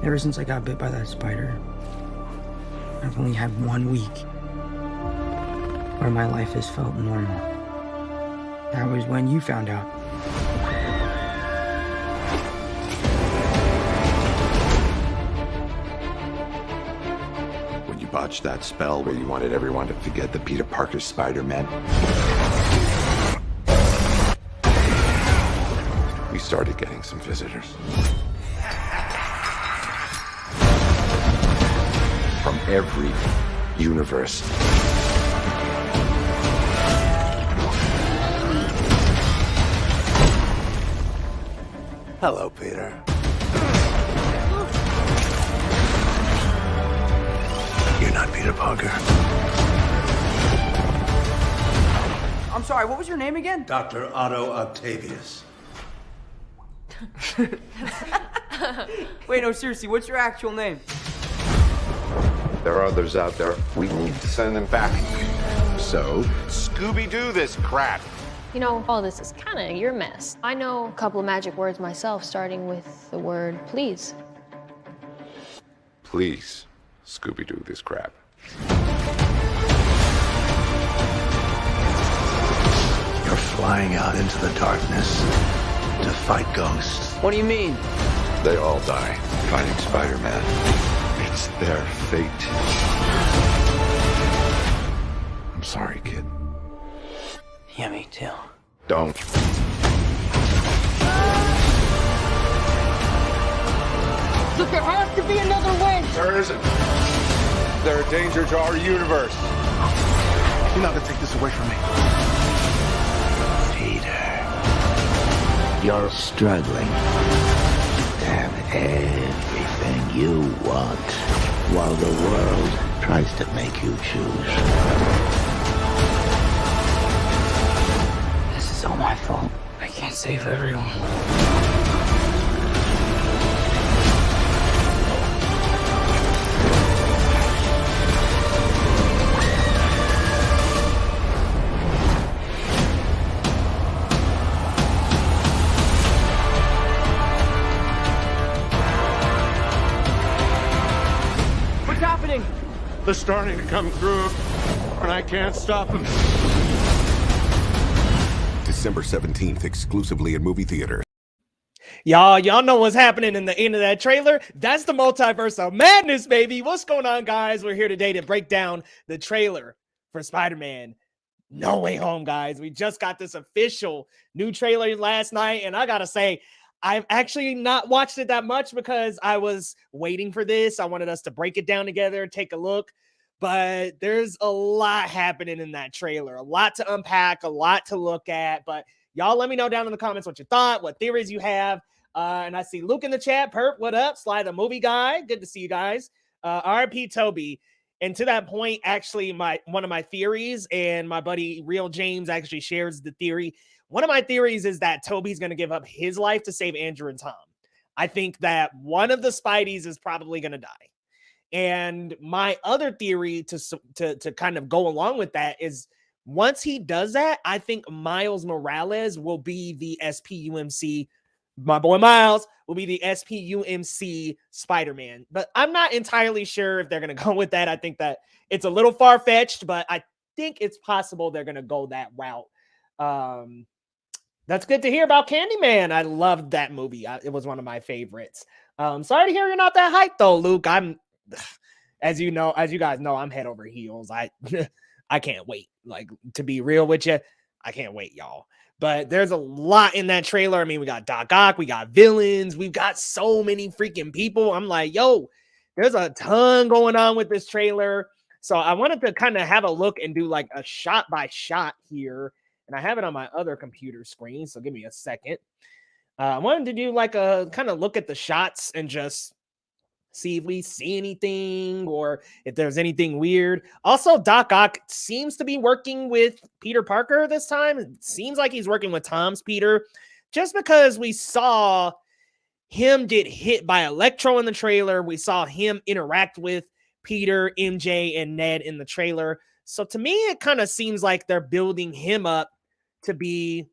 Ever since I got bit by that spider, I've only had 1 week where my life has felt normal. That was when you found out. When you botched that spell where you wanted everyone to forget that Peter Parker's Spider-Man, we started getting some visitors. From every universe. Hello, Peter. You're not Peter Parker. I'm sorry, what was your name again? Dr. Otto Octavius. Wait, no, seriously, what's your actual name? There are others out there. We need to send them back. So, Scooby-Doo this crap. You know, all this is kind of your mess. I know a couple of magic words myself, starting with the word please. Please, Scooby-Doo this crap. You're flying out into the darkness to fight ghosts. What do you mean? They all die fighting Spider-Man. It's their fate. I'm sorry, kid. Yeah, me too. Don't. Look, there has to be another way! There isn't. They're a danger to our universe. You're not gonna take this away from me. Peter, you're struggling to have everything you want while the world tries to make you choose. This is all my fault. I can't save everyone. What's happening? They're starting to come through, and I can't stop them. December 17th, exclusively in movie theaters. Y'all know what's happening in the end of that trailer. That's the multiverse of madness, baby. What's going on, guys? We're here today to break down the trailer for Spider-Man No Way Home, guys. We just got this official new trailer last night, and I gotta say, I've actually not watched it that much because I was waiting for this. I wanted us to break it down together, take a look. But there's a lot happening in that trailer, a lot to unpack, a lot to look at. But y'all let me know down in the comments what you thought, what theories you have. And I see Luke in the chat. Perp, what up? Sly the movie guy. Good to see you guys. RP Toby. And to that point, actually, one of my theories, and my buddy Real James actually shares the theory. One of my theories is that Toby's going to give up his life to save Andrew and Tom. I think that one of the Spideys is probably going to die. And my other theory to kind of go along with that is once he does that, I think Miles Morales will be the SPUMC. My boy Miles will be the SPUMC Spider-Man. But I'm not entirely sure if they're going to go with that. I think that it's a little far-fetched, but I think it's possible they're going to go that route. That's good to hear about Candyman. I loved that movie. It was one of my favorites. Sorry to hear you're not that hyped, though, Luke. As you guys know, I'm head over heels. I can't wait. Like, to be real with you, I can't wait, y'all. But there's a lot in that trailer. I mean, we got Doc Ock, we got villains, we've got so many freaking people. I'm like, yo, there's a ton going on with this trailer. So I wanted to kind of have a look and do like a shot by shot here. And I have it on my other computer screen. So give me a second. I wanted to do like a kind of look at the shots and just see if we see anything or if there's anything weird. Also, Doc Ock seems to be working with Peter Parker this time. It seems like he's working with Tom's Peter, just because we saw him get hit by Electro in the trailer. We saw him interact with Peter, MJ, and Ned in the trailer. So to me, it kind of seems like they're building him up to be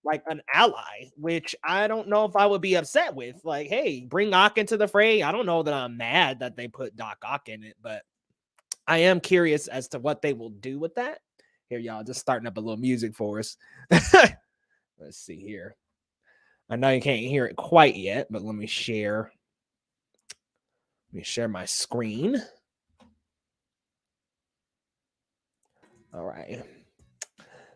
like an ally, which I don't know if I would be upset with. Like, hey, bring Ock into the fray. I don't know that I'm mad that they put Doc Ock in it, but I am curious as to what they will do with that. Here, y'all, just starting up a little music for us. Let's see here. I know you can't hear it quite yet, but let me share. Let me share my screen. All right.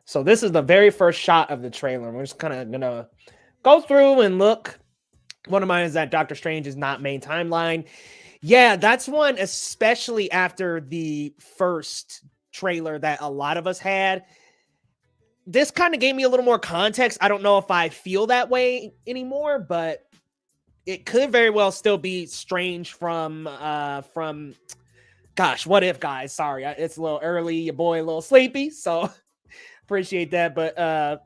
So this is the very first shot of the trailer. We're just kind of gonna go through and look. One of mine is that Doctor Strange is not main timeline. Yeah, that's one, especially after the first trailer that a lot of us had. This kind of gave me a little more context. I don't know if I feel that way anymore, but it could very well still be Strange from gosh, what if, guys? Sorry, it's a little early. Your boy a little sleepy, so appreciate that. But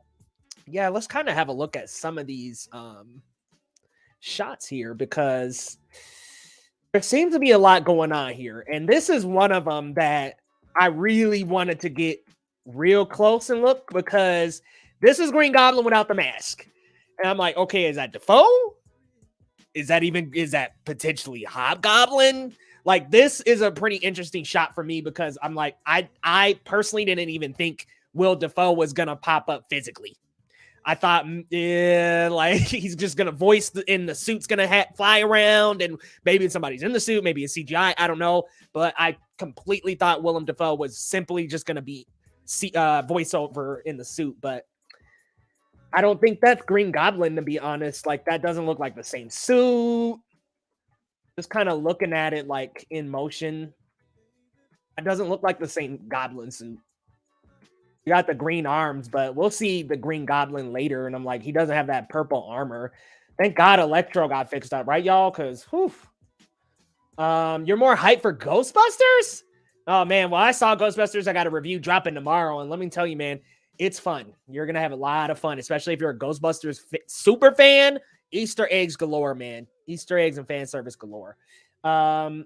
yeah, let's kind of have a look at some of these shots here, because there seems to be a lot going on here, and this is one of them that I really wanted to get real close and look, because this is Green Goblin without the mask, and I'm like, okay, is that Defoe? Is that potentially Hobgoblin? Like, this is a pretty interesting shot for me, because I'm like, I personally didn't even think Will Dafoe was gonna pop up physically. I thought, like, he's just gonna voice in the suit's gonna fly around, and maybe somebody's in the suit, maybe it's CGI, I don't know. But I completely thought Willem Dafoe was simply just gonna be voiceover in the suit. But I don't think that's Green Goblin, to be honest. Like, that doesn't look like the same suit. Just kind of looking at it like in motion, it doesn't look like the same Goblin suit. You got the green arms, but we'll see the Green Goblin later. And I'm like, he doesn't have that purple armor. Thank God Electro got fixed up, right, y'all? Because, whew. You're more hyped for Ghostbusters? Oh, man. Well, I saw Ghostbusters. I got a review dropping tomorrow. And let me tell you, man, it's fun. You're going to have a lot of fun, especially if you're a Ghostbusters super fan. Easter eggs galore, man. Easter eggs and fan service galore. Right.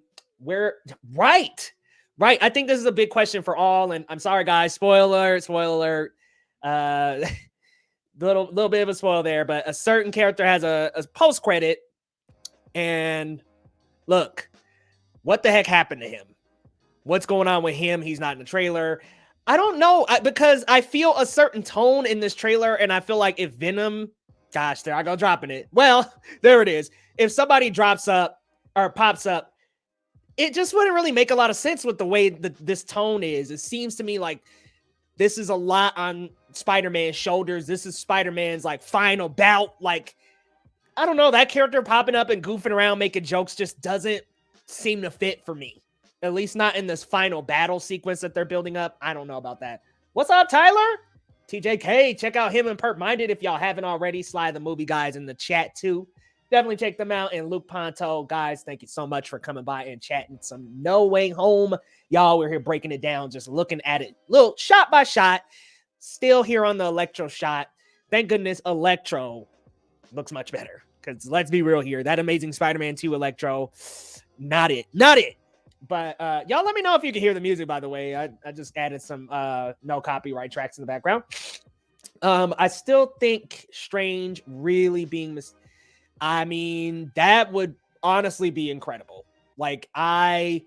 I think this is a big question for all. And I'm sorry, guys. Spoiler alert. Little bit of a spoil there, but a certain character has a post credit. And look, what the heck happened to him? What's going on with him? He's not in the trailer. I don't know, because I feel a certain tone in this trailer, and I feel like if Venom, gosh, there I go dropping it. Well, there it is. If somebody drops up or pops up, it just wouldn't really make a lot of sense with the way that this tone is. It seems to me like this is a lot on Spider-Man's shoulders. This is Spider-Man's like final bout. Like, I don't know, that character popping up and goofing around, making jokes just doesn't seem to fit for me. At least not in this final battle sequence that they're building up. I don't know about that. What's up, Tyler? TJK, check out him and Perp Minded if y'all haven't already. Sly the Movie guys in the chat too. Definitely check them out. And Luke Ponto, guys, thank you so much for coming by and chatting some No Way Home. Y'all, we're here breaking it down, just looking at it little shot by shot. Still here on the Electro shot. Thank goodness Electro looks much better. Because let's be real here. That Amazing Spider-Man 2 Electro, not it. But y'all let me know if you can hear the music, by the way. I just added some no copyright tracks in the background. I still think Strange really being I mean, that would honestly be incredible. Like, I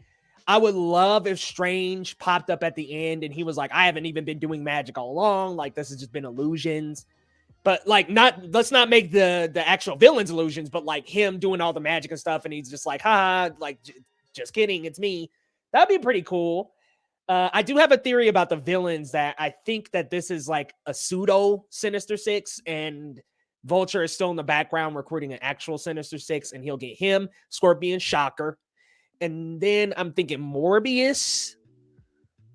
would love if Strange popped up at the end and he was like, I haven't even been doing magic all along. Like, this has just been illusions. But like, let's not make the actual villains illusions, but like him doing all the magic and stuff, and he's just like, haha, like, just kidding, it's me. That'd be pretty cool. I do have a theory about the villains that I think that this is like a pseudo Sinister Six, and Vulture is still in the background recruiting an actual Sinister Six, and he'll get him, Scorpion, Shocker. And then I'm thinking Morbius.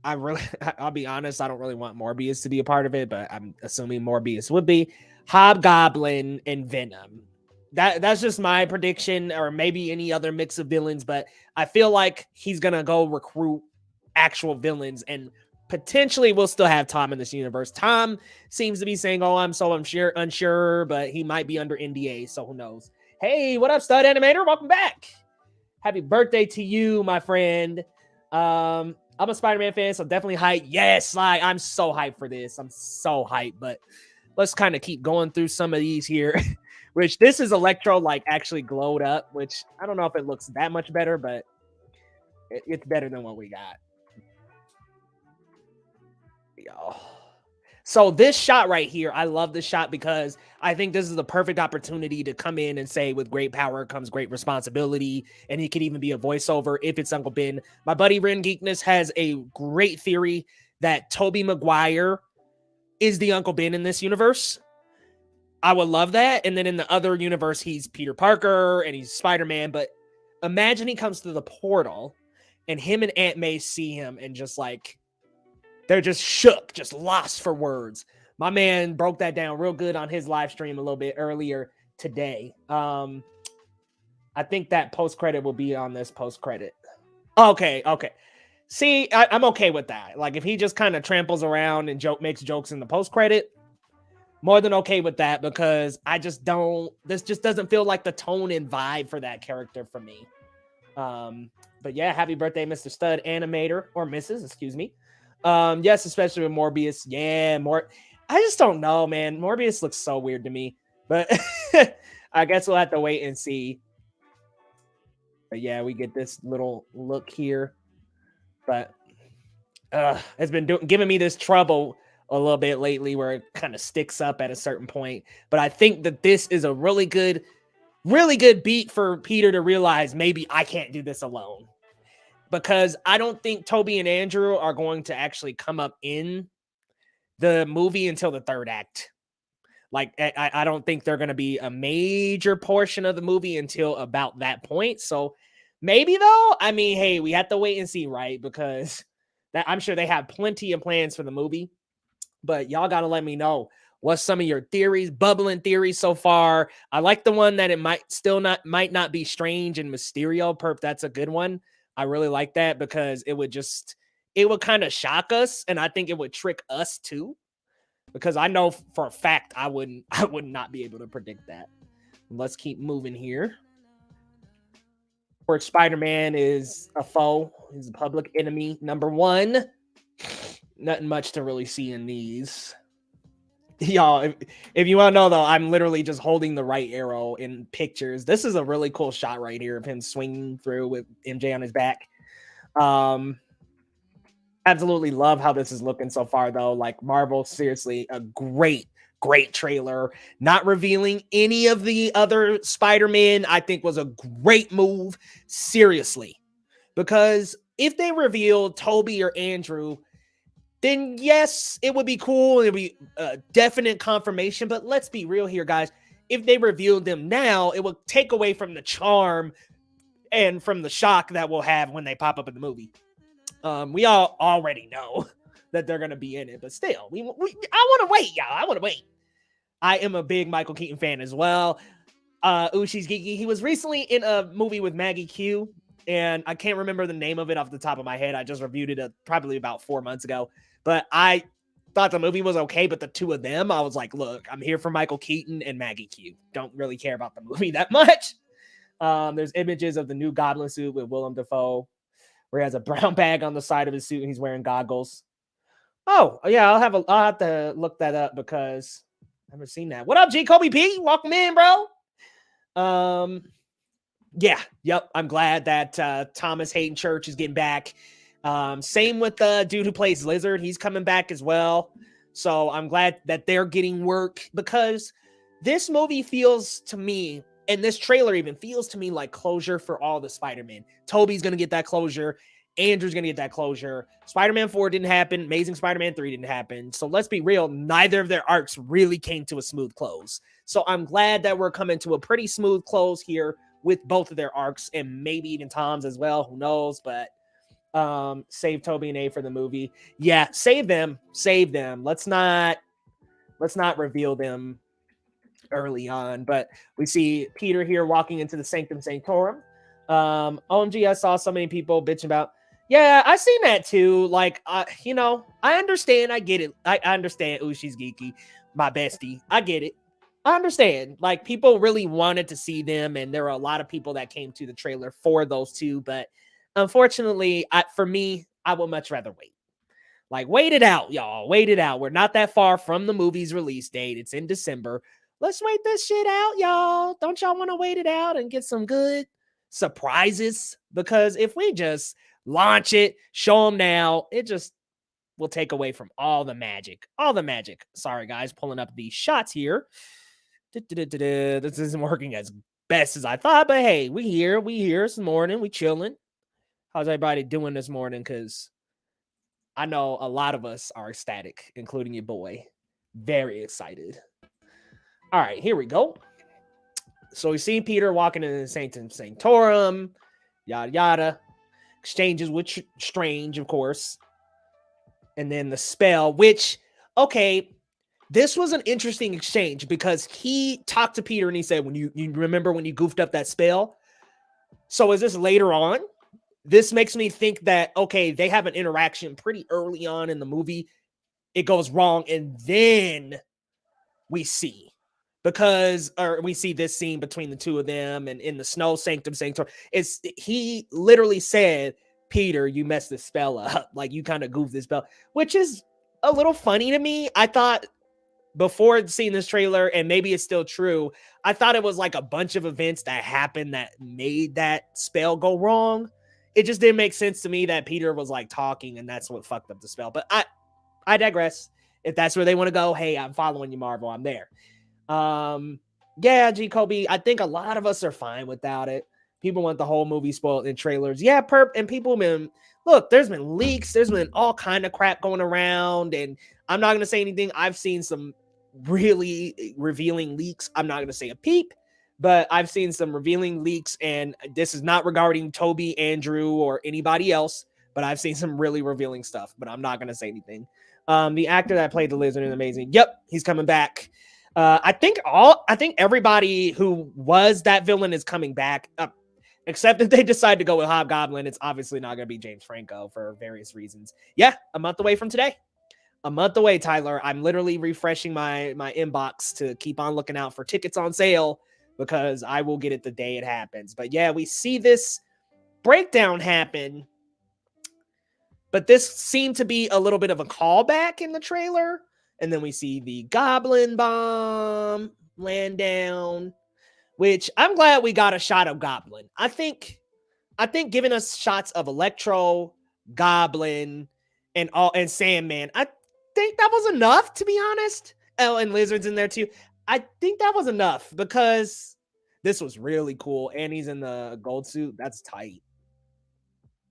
I'll be honest, I don't really want Morbius to be a part of it, but I'm assuming Morbius would be. Hobgoblin and Venom. That's just my prediction, or maybe any other mix of villains, but I feel like he's gonna go recruit actual villains, and potentially we'll still have Tom in this universe. Tom seems to be saying, oh, I'm unsure, but he might be under NDA, so who knows. Hey, what up, Stud Animator? Welcome back. Happy birthday to you, my friend. I'm a Spider-Man fan, so definitely hyped. Yes, like, I'm so hyped for this. I'm so hyped, but let's kind of keep going through some of these here. Which this is Electro like actually glowed up, which I don't know if it looks that much better, but it's better than what we got. Yo. So this shot right here, I love this shot because I think this is the perfect opportunity to come in and say with great power comes great responsibility. And he could even be a voiceover if it's Uncle Ben. My buddy Ren Geekness has a great theory that Tobey Maguire is the Uncle Ben in this universe. I would love that. And then in the other universe, he's Peter Parker and he's Spider-Man. But imagine he comes through the portal and him and Aunt May see him and just like, they're just shook, just lost for words. My man broke that down real good on his live stream a little bit earlier today. I think that post-credit will be on this post-credit. Okay. See, I'm okay with that. Like if he just kind of tramples around and makes jokes in the post-credit, more than okay with that because this just doesn't feel like the tone and vibe for that character for me. But yeah, happy birthday, Mr. Stud Animator, or Mrs., excuse me. Yes, especially with Morbius. Yeah, I just don't know, man. Morbius looks so weird to me, but I guess we'll have to wait and see. But yeah, we get this little look here, but it's been giving me this trouble a little bit lately where it kind of sticks up at a certain point. But I think that this is a really good beat for Peter to realize maybe I can't do this alone. Because I don't think Tobey and Andrew are going to actually come up in the movie until the third act. Like, I don't think they're going to be a major portion of the movie until about that point. So maybe though, I mean, hey, we have to wait and see, right? Because I'm sure they have plenty of plans for the movie. But y'all got to let me know what's some of your theories, bubbling theories so far. I like the one that it might not be Strange and Mysterio. Perp, that's a good one. I really like that because it would kind of shock us, and I think it would trick us too. Because I know for a fact I would not be able to predict that. Let's keep moving here. Where Spider-Man is a foe, he's a public enemy. Number one. Nothing much to really see in these. Y'all, if you want to know though, I'm literally just holding the right arrow in pictures. This is a really cool shot right here of him swinging through with MJ on his back. Absolutely love how this is looking so far though. Like Marvel, seriously, a great trailer. Not revealing any of the other Spider-Man, I think was a great move. Seriously. Because if they revealed Tobey or Andrew, then yes, it would be cool. It would be a definite confirmation. But let's be real here, guys. If they revealed them now, it would take away from the charm and from the shock that we'll have when they pop up in the movie. We all already know that they're going to be in it. But still, I want to wait, y'all. I want to wait. I am a big Michael Keaton fan as well. Ushi's Geeky. He was recently in a movie with Maggie Q. And I can't remember the name of it off the top of my head. I just reviewed it probably about 4 months ago. But I thought the movie was okay. But the two of them, I was like, look, I'm here for Michael Keaton and Maggie Q. Don't really care about the movie that much. There's images of the new Goblin Suit with Willem Dafoe, where he has a brown bag on the side of his suit and he's wearing goggles. Oh, yeah, I'll have to look that up because I've never seen that. What up, G Kobe P? Welcome in, bro. Yeah, yep. I'm glad that Thomas Hayden Church is getting back. Same with the dude who plays Lizard. He's coming back as well. So I'm glad that they're getting work because this movie feels to me, and this trailer even feels to me like closure for all the Spider-Man. Tobey's going to get that closure. Andrew's going to get that closure. Spider-Man 4 didn't happen. Amazing Spider-Man 3 didn't happen. So let's be real. Neither of their arcs really came to a smooth close. So I'm glad that we're coming to a pretty smooth close here with both of their arcs and maybe even Tom's as well. Who knows? But save Tobey and A for the movie. Yeah, save them. Save them. Let's not reveal them early on. But we see Peter here walking into the Sanctum Sanctorum. OMG, I saw so many people bitching about. Yeah, I seen that too. Like, I understand. I get it. I understand. Ooh, she's geeky. My bestie. I get it. I understand. Like, people really wanted to see them, and there were a lot of people that came to the trailer for those two. But unfortunately, for me, I would much rather wait. Like, wait it out, y'all. Wait it out. We're not that far from the movie's release date. It's in December. Let's wait this shit out, y'all. Don't y'all want to wait it out and get some good surprises? Because if we just launch it, show them now, it just will take away from all the magic. All the magic. Sorry, guys, pulling up these shots here. This isn't working as best as I thought, but hey, we here. This morning. We chilling. How's everybody doing this morning? Because I know a lot of us are ecstatic, including your boy. Very excited. All right, here we go. So we see Peter walking in the Sanctum Sanctorum, yada yada. Exchanges with Strange, of course. And then the spell, which, okay, this was an interesting exchange because he talked to Peter and he said, you remember when you goofed up that spell? So is this later on? This makes me think that, okay, they have an interaction pretty early on in the movie. It goes wrong, and then we see. We see this scene between the two of them and in the snow sanctum. He literally said, Peter, you messed the spell up. Like, you kind of goofed this spell, which is a little funny to me. I thought before seeing this trailer, and maybe it's still true, I thought it was like a bunch of events that happened that made that spell go wrong. It just didn't make sense to me that Peter was like talking and that's what fucked up the spell. But I digress. If that's where they want to go, hey, I'm following you, Marvel. I'm there. Yeah, G Kobe, I think a lot of us are fine without it. People want the whole movie spoiled in trailers. Yeah, and people have been, look, there's been leaks. There's been all kind of crap going around. And I'm not going to say anything. I've seen some really revealing leaks. I'm not going to say a peep. But I've seen some revealing leaks, and this is not regarding Tobey, Andrew, or anybody else, but I've seen some really revealing stuff, but I'm not going to say anything. The actor that played the Lizard is amazing. Yep, he's coming back. I think everybody who was that villain is coming back, except if they decide to go with Hobgoblin. It's obviously not going to be James Franco for various reasons. Yeah, a month away from today. A month away, Tyler. I'm literally refreshing my inbox to keep on looking out for tickets on sale, because I will get it the day it happens. But yeah, we see this breakdown happen, but this seemed to be a little bit of a callback in the trailer. And then we see the Goblin bomb land down, which I'm glad we got a shot of Goblin. I think giving us shots of Electro, Goblin, and Sandman, I think that was enough, to be honest. Oh, and Lizard's in there too. I think that was enough because this was really cool. And he's in the gold suit. That's tight.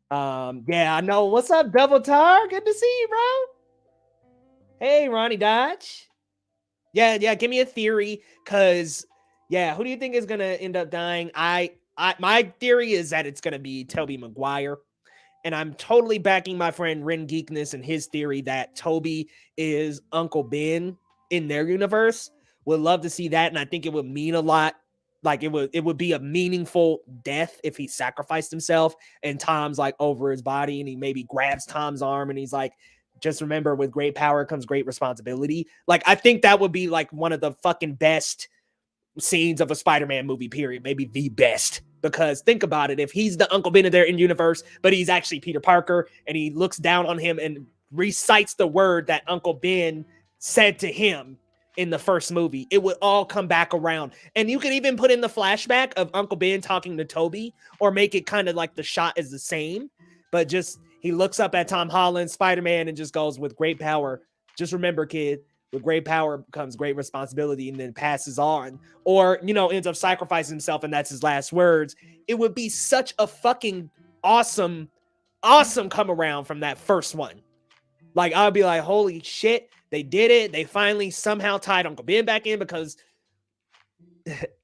Yeah, I know. What's up, Double Tar? Good to see you, bro. Hey, Ronnie Dodge. Yeah, give me a theory. Cause yeah, who do you think is gonna end up dying? My theory is that it's gonna be Tobey Maguire. And I'm totally backing my friend Ren Geekness and his theory that Tobey is Uncle Ben in their universe. Would love to see that, and I think it would mean a lot. Like it would be a meaningful death if he sacrificed himself and Tom's like over his body and he maybe grabs Tom's arm and he's like, just remember, with great power comes great responsibility. Like, I think that would be like one of the fucking best scenes of a Spider-Man movie, period. Maybe the best. Because think about it, if he's the Uncle Ben of their in-universe, but he's actually Peter Parker and he looks down on him and recites the word that Uncle Ben said to him in the first movie, it would all come back around. And you could even put in the flashback of Uncle Ben talking to Tobey, or make it kind of like the shot is the same, but just he looks up at Tom Holland, Spider-Man, and just goes, with great power, just remember, kid, with great power comes great responsibility, and then passes on, or, you know, ends up sacrificing himself and that's his last words. It would be such a fucking awesome come around from that first one. Like, I'll be like, holy shit, they did it. They finally somehow tied Uncle Ben back in, because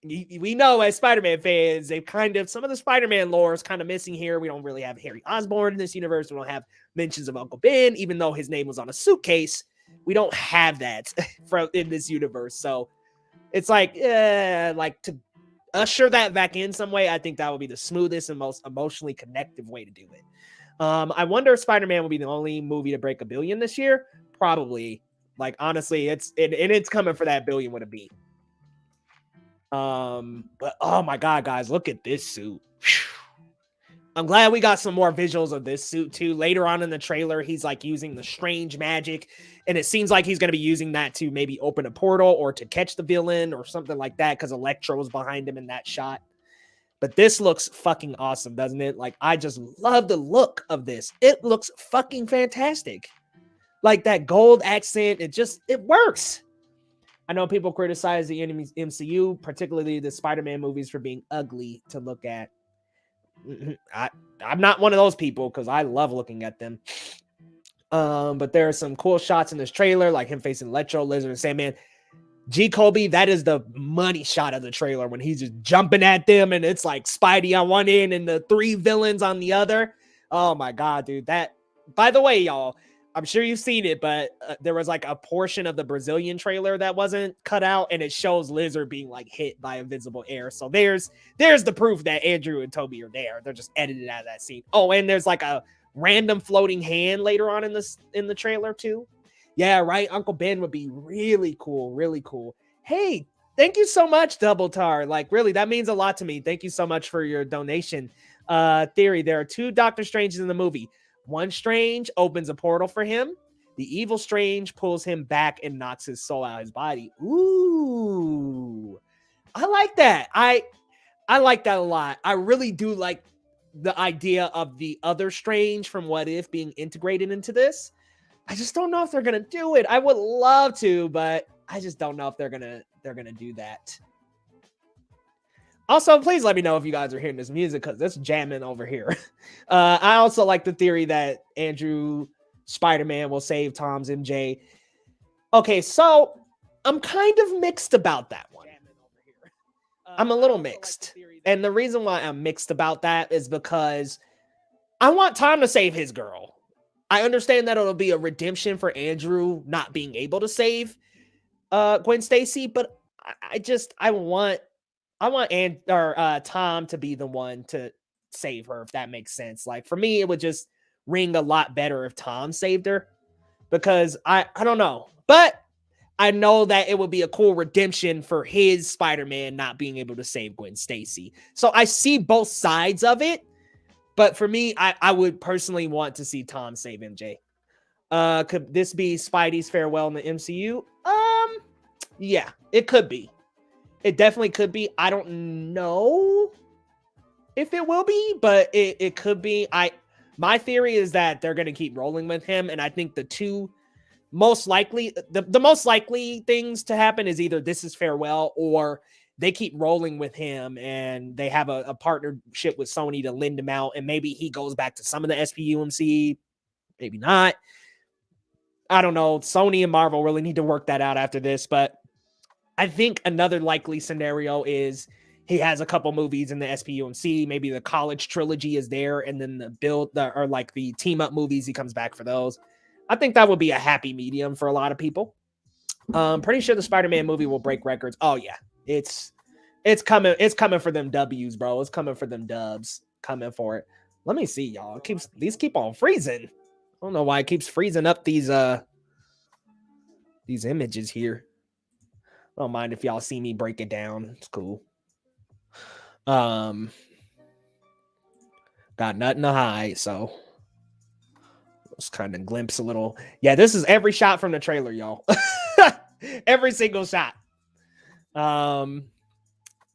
we know as Spider-Man fans, they've kind of, some of the Spider-Man lore is kind of missing here. We don't really have Harry Osborn in this universe. We don't have mentions of Uncle Ben, even though his name was on a suitcase. We don't have that in this universe. So it's like to usher that back in some way, I think that would be the smoothest and most emotionally connective way to do it. I wonder if Spider-Man will be the only movie to break $1 billion this year. Probably. Like, honestly, it's coming for that $1 billion with a beat. But oh my god, guys, look at this suit. I'm glad we got some more visuals of this suit too. Later on in the trailer, he's like using the strange magic, and it seems like he's going to be using that to maybe open a portal or to catch the villain or something like that, because Electro's behind him in that shot. But this looks fucking awesome, doesn't it? Like, I just love the look of this. It looks fucking fantastic. Like, that gold accent, it works. I know people criticize the MCU, particularly the Spider-Man movies, for being ugly to look at. I'm not one of those people, because I love looking at them. But there are some cool shots in this trailer, like him facing Electro, Lizard, and Sandman. Kobe, that is the money shot of the trailer, when he's just jumping at them, and it's like Spidey on one end and the 3 villains on the other. Oh my god, dude. That, by the way, y'all, I'm sure you've seen it, but there was like a portion of the Brazilian trailer that wasn't cut out, and it shows Lizard being like hit by invisible air. So there's the proof that Andrew and Tobey are there. They're just edited out of that scene. Oh, and there's like a random floating hand later on in the trailer too. Yeah, right. Uncle Ben would be really cool, really cool. Hey, thank you so much, Double Tar. Like, really, that means a lot to me. Thank you so much for your donation. Theory: there are 2 Doctor Stranges in the movie. One Strange opens a portal for him. The evil Strange pulls him back and knocks his soul out of his body. Ooh, I like that. I like that a lot. I really do like the idea of the other Strange from What If being integrated into this. I just don't know if they're gonna do it. I would love to, but I just don't know if they're gonna do that. Also, please let me know if you guys are hearing this music, because it's jamming over here. I also like the theory that Andrew Spider-Man will save Tom's MJ. Okay, so I'm kind of mixed about that one. I'm a little mixed. And the reason why I'm mixed about that is because I want Tom to save his girl. I understand that it'll be a redemption for Andrew not being able to save Gwen Stacy, but I want Tom to be the one to save her, if that makes sense. Like, for me, it would just ring a lot better if Tom saved her, because I don't know, but I know that it would be a cool redemption for his Spider-Man not being able to save Gwen Stacy. So I see both sides of it, but for me, I would personally want to see Tom save MJ. Could this be Spidey's farewell in the MCU? Yeah, it could be. It definitely could be. I don't know if it will be, but it could be. My theory is that they're going to keep rolling with him, and I think the two most likely, the most likely things to happen is either this is farewell, or they keep rolling with him and they have a partnership with Sony to lend him out, and maybe he goes back to some of the SPUMC, maybe not. I don't know. Sony and Marvel really need to work that out after this, but I think another likely scenario is he has a couple movies in the SPUMC. Maybe the college trilogy is there, and then the team up movies, he comes back for those. I think that would be a happy medium for a lot of people. Pretty sure the Spider-Man movie will break records. Oh yeah, it's coming. It's coming for them W's, bro. It's coming for them dubs. Coming for it. Let me see, y'all. These keep on freezing. I don't know why it keeps freezing up these images here. I don't mind if y'all see me break it down. It's cool. Got nothing to hide, so let's kind of glimpse a little. Yeah, this is every shot from the trailer, y'all. Every single shot.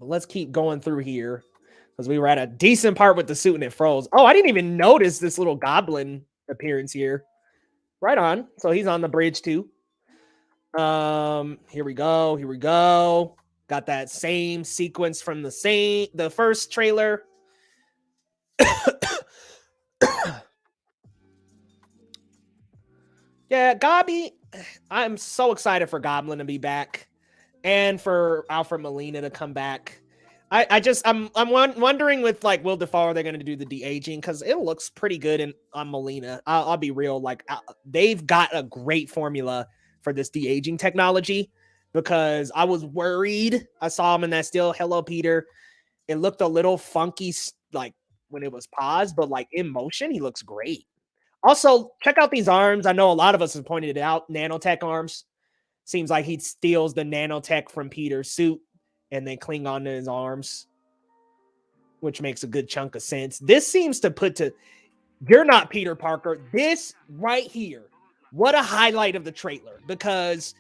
Let's keep going through here, because we were at a decent part with the suit and it froze. Oh, I didn't even notice this little goblin appearance here. Right on. So he's on the bridge too. Here we go. Got that same sequence from the first trailer. Yeah, Gobby. I'm so excited for Goblin to be back, and for Alfred Molina to come back. I'm wondering with like Will Dafoe, are they going to do the de-aging? Because it looks pretty good on Molina. I'll be real, like they've got a great formula for this de-aging technology, because I was worried. I saw him in that still Hello Peter. It looked a little funky, like when it was paused, but like in motion, he looks great. Also, check out these arms. I know a lot of us have pointed it out. Nanotech arms. Seems like he steals the nanotech from Peter's suit and they cling onto his arms. which makes a good chunk of sense. This seems to put to, you're not Peter Parker. This right here, what a highlight of the trailer, because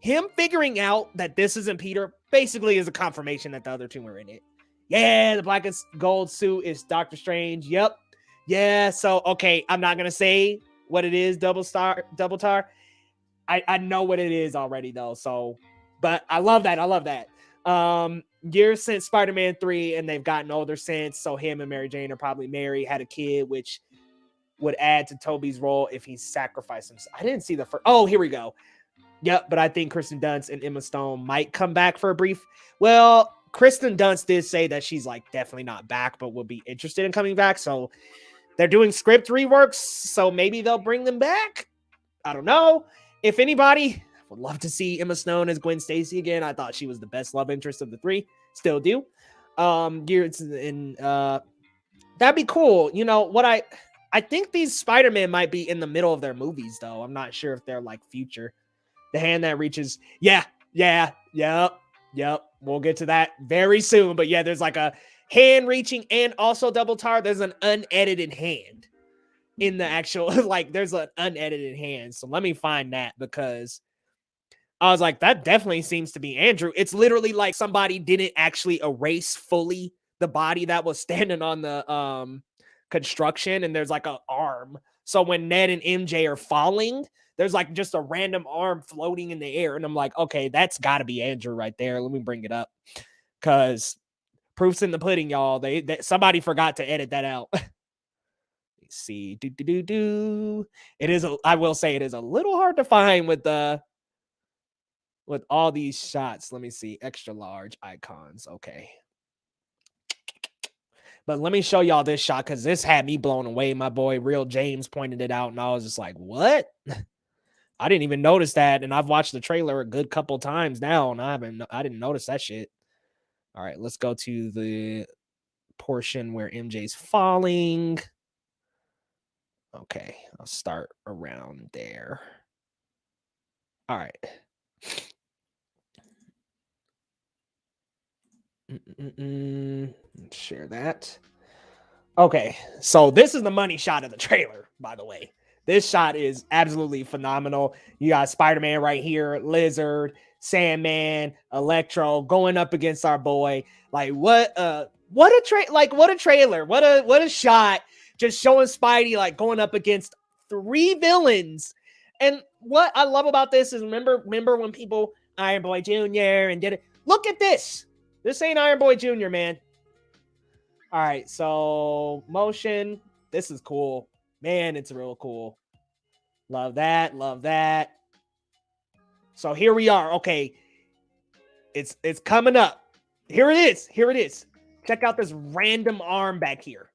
him figuring out that this isn't Peter basically is a confirmation that the other two were in it. Yeah, the black and gold suit is Doctor Strange. Yep. Yeah, so, okay, I'm not going to say what it is, Double Tar. I know what it is already, though, so, but I love that. I love that. Years since Spider-Man 3, and they've gotten older since, so him and Mary Jane are probably married, had a kid, which would add to Tobey's role if he sacrificed himself. I didn't see the first. Oh, here we go. Yep, but I think Kristen Dunst and Emma Stone might come back for a brief. Well, Kristen Dunst did say that she's like definitely not back, but will be interested in coming back. So they're doing script reworks, so maybe they'll bring them back. I don't know. If anybody, would love to see Emma Stone as Gwen Stacy again. I thought she was the best love interest of the three. Still do. That'd be cool. You know what? I think these Spider-Man might be in the middle of their movies, though. I'm not sure if they're like future. The hand that reaches. Yep. We'll get to that very soon. But yeah, there's like a hand reaching and also double tar. There's an unedited hand in the actual, like there's an unedited hand. So let me find that, because I was like, that definitely seems to be Andrew. It's literally like somebody didn't actually erase fully the body that was standing on the construction, and there's like an arm. So when Ned and MJ are falling, there's like just a random arm floating in the air. And I'm like, okay, that's got to be Andrew right there. Let me bring it up, because proof's in the pudding, y'all. They somebody forgot to edit that out. Let's see. It is, I will say it is a little hard to find with all these shots. Let me see. Extra large icons. Okay. But let me show y'all this shot, because this had me blown away. My boy Real James pointed it out, and I was just like, what? I didn't even notice that, and I've watched the trailer a good couple times now, and I didn't notice that shit. All right, let's go to the portion where MJ's falling. Okay, I'll start around there. All right. Share that. Okay, so this is the money shot of the trailer, by the way. This shot is absolutely phenomenal. You got Spider-Man right here, Lizard, Sandman, Electro going up against our boy. Like what a trailer. What a shot, just showing Spidey like going up against three villains. And what I love about this is remember when people Iron Boy Jr. and did it. Look at this. This ain't Iron Boy Jr., man. All right, so motion. This is cool. Man, it's real cool. Love that. Love that. So here we are. Okay. It's coming up. Here it is. Here it is. Check out this random arm back here.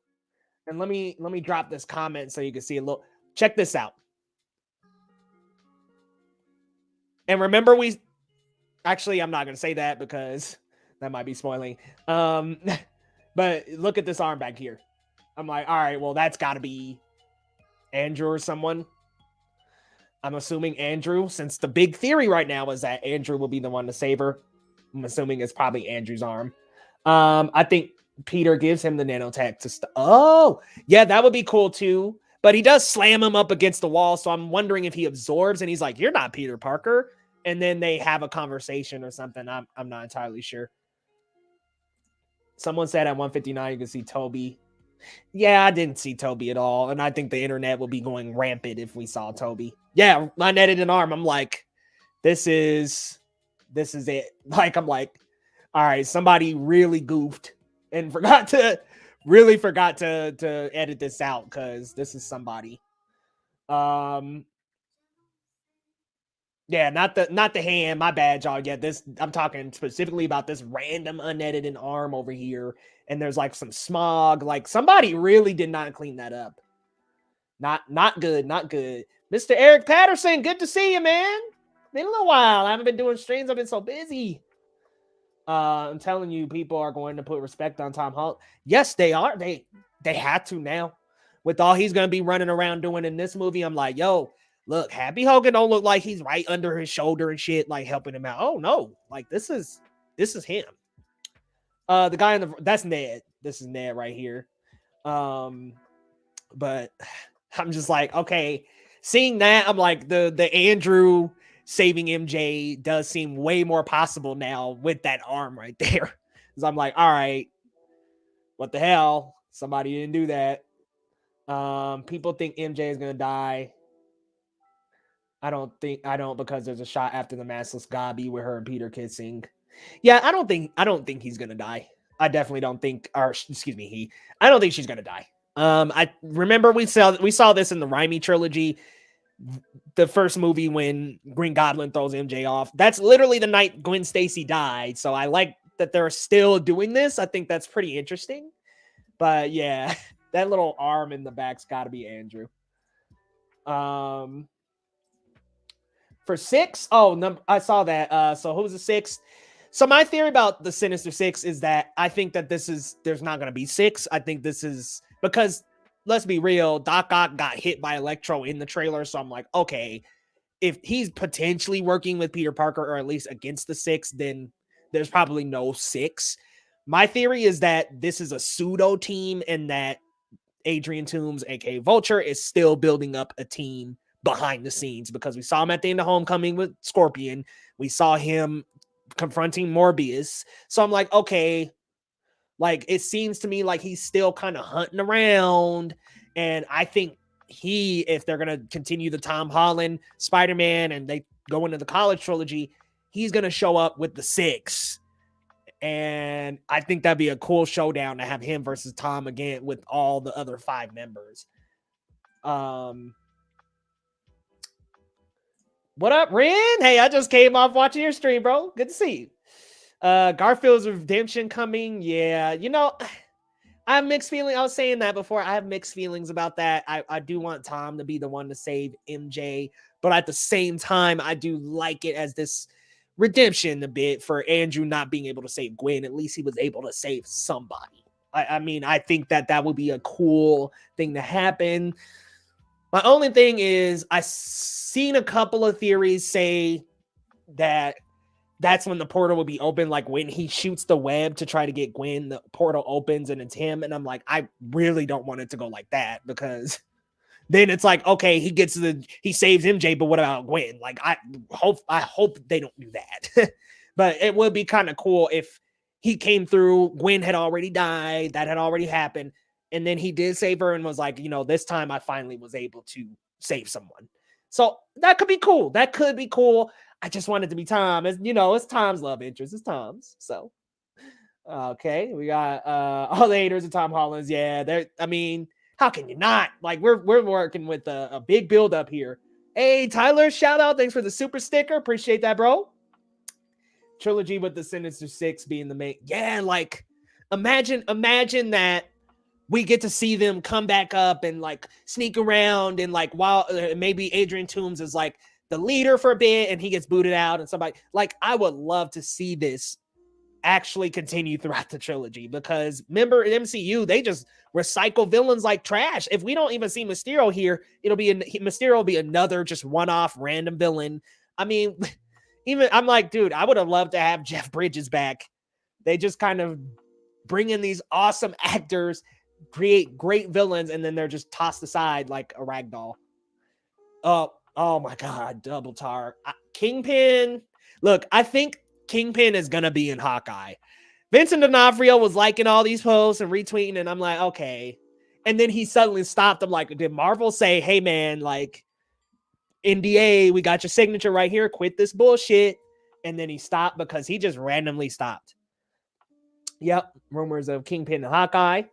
And let me drop this comment so you can see a little. Check this out. And remember actually, I'm not going to say that because that might be spoiling. But look at this arm back here. I'm like, all right, well, that's got to be Andrew or someone. I'm assuming Andrew, since the big theory right now is that Andrew will be the one to save her. I'm assuming it's probably Andrew's arm. I think Peter gives him the nanotech to oh, yeah, that would be cool too. But he does slam him up against the wall, so I'm wondering if he absorbs and he's like, "You're not Peter Parker," and then they have a conversation or something. I'm not entirely sure. Someone said at 159 you can see Tobey. Yeah, I didn't see Tobey at all, and I think the internet would be going rampant if we saw Tobey. Yeah, unedited arm. I'm like, this is it. Like, I'm like, all right, somebody really goofed and forgot to edit this out, because this is somebody. Yeah, not the hand. My bad, y'all. Yeah, I'm talking specifically about this random unedited arm over here, and there's like some smog. Like somebody really did not clean that up. Not good, not good. Mr. Eric Patterson, good to see you, man. Been a little while. I haven't been doing streams. I've been so busy. I'm telling you, people are going to put respect on Tom Holland. Yes, they are. They had to now. With all he's going to be running around doing in this movie, I'm like, yo, look, Happy Hogan don't look like he's right under his shoulder and shit, like helping him out. Oh, no. Like, this is him. The guy in the that's Ned. This is Ned right here. But I'm just like, okay, seeing that, I'm like the Andrew saving MJ does seem way more possible now with that arm right there. Because I'm like, all right, what the hell? Somebody didn't do that. People think MJ is gonna die. I don't because there's a shot after the maskless Gabi with her and Peter kissing. Yeah, I don't think he's gonna die. I definitely don't think, or excuse me, I don't think she's gonna die. I remember we saw this in the Raimi trilogy, the first movie when Green Goblin throws MJ off. That's literally the night Gwen Stacy died. So I like that they're still doing this. I think that's pretty interesting. But yeah, that little arm in the back's got to be Andrew. For 6, I saw that. So who's the 6th? So my theory about the Sinister Six is that I think that there's not going to be 6. I think this is because, let's be real, Doc Ock got hit by Electro in the trailer. So I'm like, okay, if he's potentially working with Peter Parker or at least against the 6, then there's probably no 6. My theory is that this is a pseudo team and that Adrian Toomes, aka Vulture, is still building up a team behind the scenes, because we saw him at the end of Homecoming with Scorpion. We saw him confronting Morbius. So I'm like, okay, like it seems to me like he's still kind of hunting around. And I think if they're going to continue the Tom Holland Spider-Man and they go into the college trilogy, he's going to show up with the 6. And I think that'd be a cool showdown to have him versus Tom again with all the other 5 members. What up, Ren? Hey, I just came off watching your stream, bro. Good to see you. Garfield's redemption coming. Yeah, I have mixed feelings. I was saying that before. I have mixed feelings about that. I do want Tom to be the one to save MJ, but at the same time, I do like it as this redemption a bit for Andrew not being able to save Gwen. At least he was able to save somebody. I mean, I think that would be a cool thing to happen. My only thing is I've seen a couple of theories say that that's when the portal will be open. Like when he shoots the web to try to get Gwen, the portal opens and it's him. And I'm like, I really don't want it to go like that, because then it's like, okay, he saves MJ, but what about Gwen? Like, I hope they don't do that. But it would be kind of cool if he came through, Gwen had already died, that had already happened. And then he did save her and was like, this time I finally was able to save someone. So that could be cool. That could be cool. I just want it to be Tom. It's Tom's love interest. It's Tom's. So, okay. We got all the haters of Tom Holland's. Yeah, how can you not? Like, we're working with a big build up here. Hey, Tyler, shout out. Thanks for the super sticker. Appreciate that, bro. Trilogy with the Sinister Six being the main. Yeah, like, imagine that we get to see them come back up and like sneak around, and like while maybe Adrian Toomes is like the leader for a bit and he gets booted out, and somebody like, I would love to see this actually continue throughout the trilogy, because remember in MCU, they just recycle villains like trash. If we don't even see Mysterio here, Mysterio will be another just one-off random villain. I mean, even I'm like, dude, I would have loved to have Jeff Bridges back. They just kind of bring in these awesome actors, create great villains, and then they're just tossed aside like a rag doll. Oh my God, double tar. Kingpin. Look, I think Kingpin is going to be in Hawkeye. Vincent D'Onofrio was liking all these posts and retweeting, and I'm like, okay. And then he suddenly stopped. I'm like, did Marvel say, hey man, like, NDA, we got your signature right here, quit this bullshit? And then he stopped because he just randomly stopped. Yep, rumors of Kingpin and Hawkeye.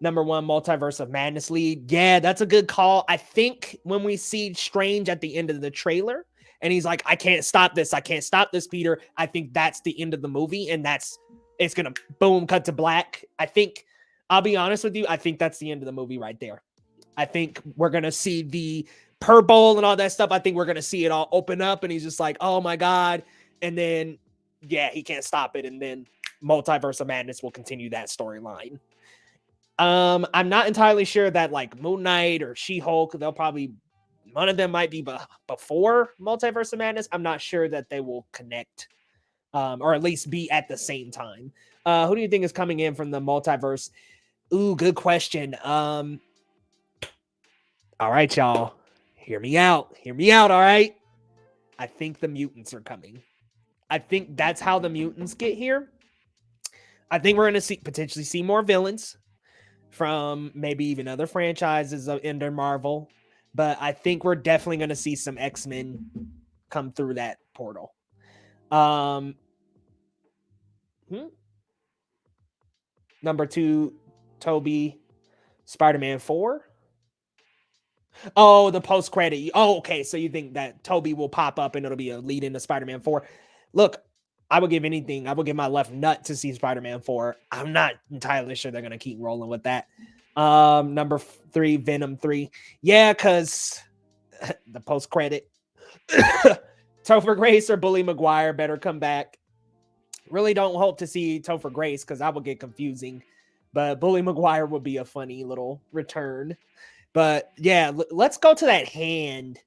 #1 Multiverse of Madness lead. Yeah, that's a good call. I think when we see Strange at the end of the trailer and he's like, I can't stop this, Peter, I think that's the end of the movie, and it's gonna boom, cut to black. I'll be honest with you, I think that's the end of the movie right there. I think we're gonna see the purple and all that stuff. I think we're gonna see it all open up, and he's just like, oh my God. And then yeah, he can't stop it, and then Multiverse of Madness will continue that storyline. I'm not entirely sure that like Moon Knight or She-Hulk, one of them might be before Multiverse of Madness. I'm not sure that they will connect or at least be at the same time. Who do you think is coming in from the multiverse? Ooh, good question. All right, y'all. Hear me out. Hear me out, all right? I think the mutants are coming. I think that's how the mutants get here. I think we're going to potentially see more villains from maybe even other franchises in Marvel. But I think we're definitely going to see some X-Men come through that portal. Number 2, Tobey, Spider-Man 4. Oh, the post-credit. Oh, okay. So you think that Tobey will pop up and it'll be a lead into Spider-Man 4. Look, I would give anything. I would give my left nut to see Spider-Man 4. I'm not entirely sure they're going to keep rolling with that. Number 3, Venom 3. Yeah, because the post-credit. Topher Grace or Bully Maguire better come back. Really don't hope to see Topher Grace because I would get confusing. But Bully Maguire would be a funny little return. But yeah, let's go to that hand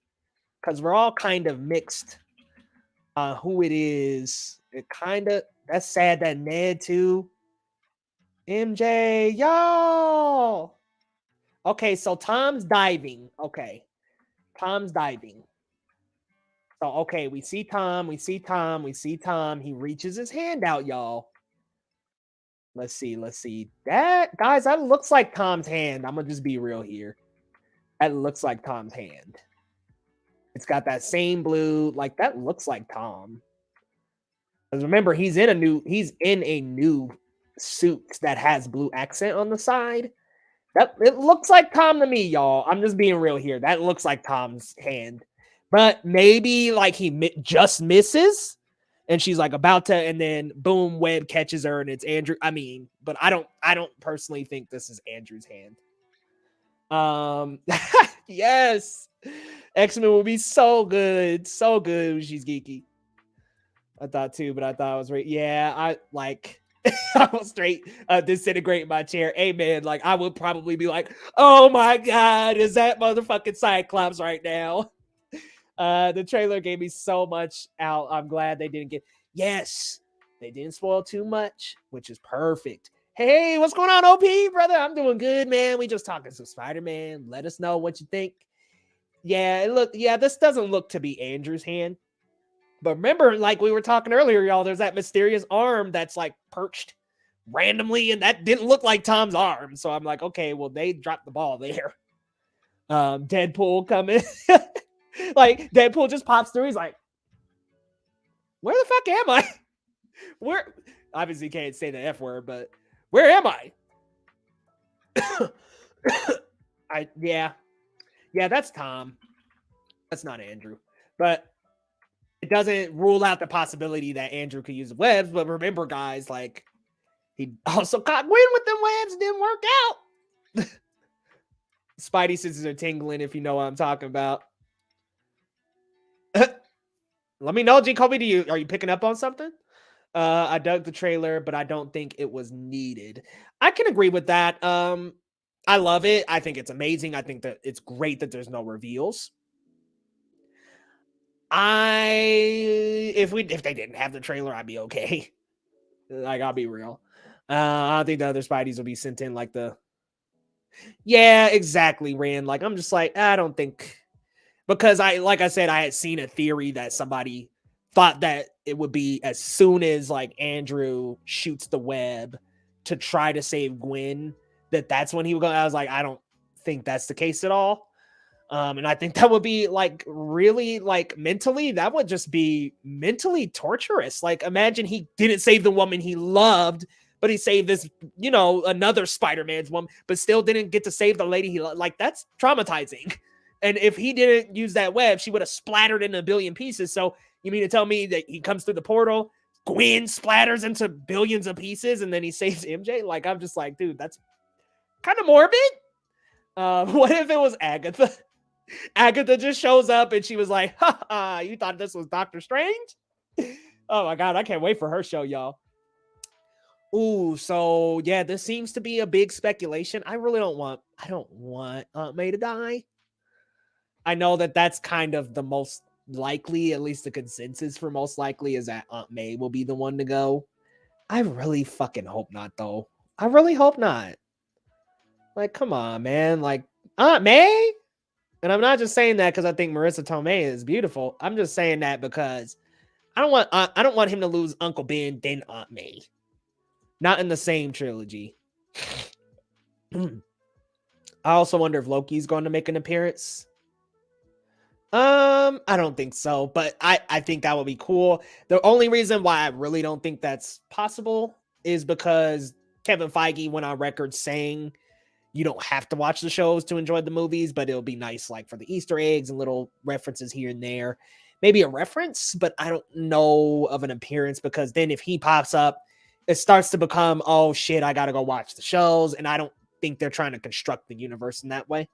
because we're all kind of mixed who it is. It kind of, that's sad that Ned too. MJ, y'all. Okay, so Tom's diving. Okay, Tom's diving. So, okay, we see Tom. He reaches his hand out, y'all. Let's see. That, guys, that looks like Tom's hand. I'm going to just be real here. That looks like Tom's hand. It's got that same blue, like that looks like Tom. Because remember, he's in a new suit that has blue accent on the side. That it looks like Tom to me, y'all. I'm just being real here. That looks like Tom's hand. But maybe like he just misses and she's like about to, and then boom, Webb catches her and it's Andrew. I mean, but I don't personally think this is Andrew's hand. Yes, X-Men will be so good when she's geeky. I thought too, but I thought it was right. Yeah, I like I will straight disintegrate my chair. Amen. Like I would probably be like, oh my god, is that motherfucking Cyclops right now? The trailer gave me so much out. I'm glad they didn't get. Yes, they didn't spoil too much, which is perfect. Hey, what's going on, OP, brother? I'm doing good, man. We just talking some Spider-Man. Let us know what you think. Yeah, this doesn't look to be Andrew's hand. But remember, like we were talking earlier, y'all, there's that mysterious arm that's like perched randomly, and that didn't look like Tom's arm. So I'm like, okay, well, they dropped the ball there. Deadpool coming. Like, Deadpool just pops through. He's like, where the fuck am I? Where? Obviously can't say the F word, but where am I? Yeah, that's Tom. That's not Andrew. But it doesn't rule out the possibility that Andrew could use the webs. But remember, guys, like, he also caught Gwen with them webs. Didn't work out. Spidey senses are tingling, if you know what I'm talking about. Let me know, Jacoby, are you picking up on something? I dug the trailer, but I don't think it was needed. I can agree with that. I love it. I think it's amazing. I think that it's great that there's no reveals. If they didn't have the trailer, I'd be okay. Like, I'll be real. I don't think the other Spideys will be sent in like the. Yeah, exactly, Rand. Like, I'm just like, I don't think. Because like I said, I had seen a theory that somebody thought that it would be as soon as like Andrew shoots the web to try to save Gwen, that's when he would go. I was like, I don't think that's the case at all. And I think that would be like really like mentally, that would just be mentally torturous. Like, imagine he didn't save the woman he loved, but he saved this, another Spider-Man's woman, but still didn't get to save the lady he loved. Like, that's traumatizing. And if he didn't use that web, she would have splattered in a billion pieces. So you mean to tell me that he comes through the portal, Gwen splatters into billions of pieces, and then he saves MJ? Like, I'm just like, dude, that's kind of morbid. What if it was Agatha? Agatha just shows up and she was like, ha, you thought this was Doctor Strange? Oh my God, I can't wait for her show, y'all. Ooh, so yeah, this seems to be a big speculation. I don't want Aunt May to die. I know that that's kind of the most likely, at least the consensus for most likely, is that Aunt May will be the one to go. I really fucking hope not, though. I really hope not. Like, come on, man. Like, Aunt May? And I'm not just saying that because I think Marissa Tomei is beautiful. I'm just saying that because I don't want him to lose Uncle Ben, then Aunt May. Not in the same trilogy. I also wonder if Loki's going to make an appearance. I don't think so, but I think that would be cool. The only reason why I really don't think that's possible is because Kevin Feige went on record saying you don't have to watch the shows to enjoy the movies, but it'll be nice, like, for the Easter eggs and little references here and there. Maybe a reference, but I don't know of an appearance, because then if he pops up, it starts to become, oh shit, I gotta go watch the shows, and I don't think they're trying to construct the universe in that way.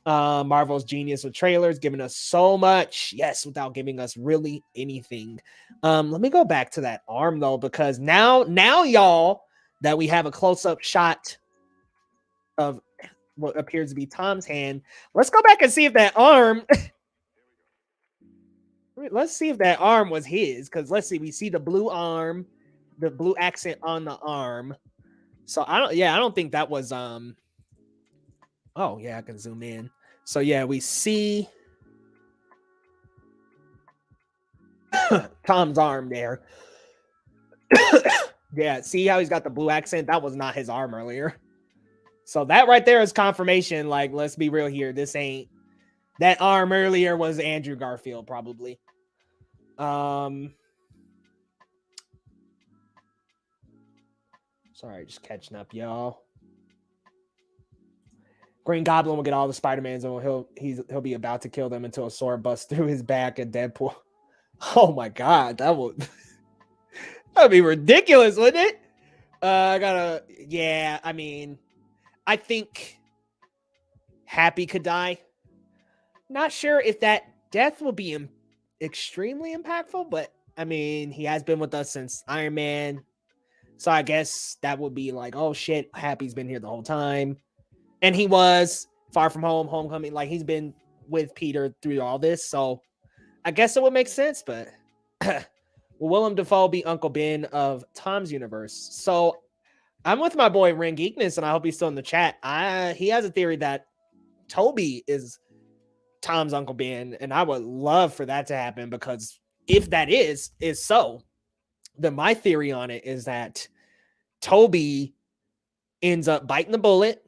Marvel's genius with trailers, giving us so much, yes, without giving us really anything. Let me go back to that arm though, because now y'all, that we have a close-up shot of what appears to be Tom's hand. Let's go back and see if that arm let's see if that arm was his, because let's see, we see the blue arm, the blue accent on the arm. So I don't think that was oh yeah, I can zoom in. So yeah, we see Tom's arm there. Yeah, see how he's got the blue accent? That was not his arm earlier. So that right there is confirmation. Like, let's be real here. This ain't, that arm earlier was Andrew Garfield, probably. Sorry, just catching up, y'all. Green Goblin will get all the Spider-Mans, and he'll be about to kill them until a sword busts through his back at Deadpool. Oh my god, that'd be ridiculous, wouldn't it? I mean, I think Happy could die. Not sure if that death will be extremely impactful, but I mean, he has been with us since Iron Man. So I guess that would be like, oh shit, Happy's been here the whole time. And he was Far From Home, Homecoming. Like, he's been with Peter through all this. So I guess it would make sense, but will Willem Dafoe be Uncle Ben of Tom's universe? So I'm with my boy Ren Geekness, and I hope he's still in the chat. He has a theory that Tobey is Tom's Uncle Ben, and I would love for that to happen, because if that is so, then my theory on it is that Tobey ends up biting the bullet,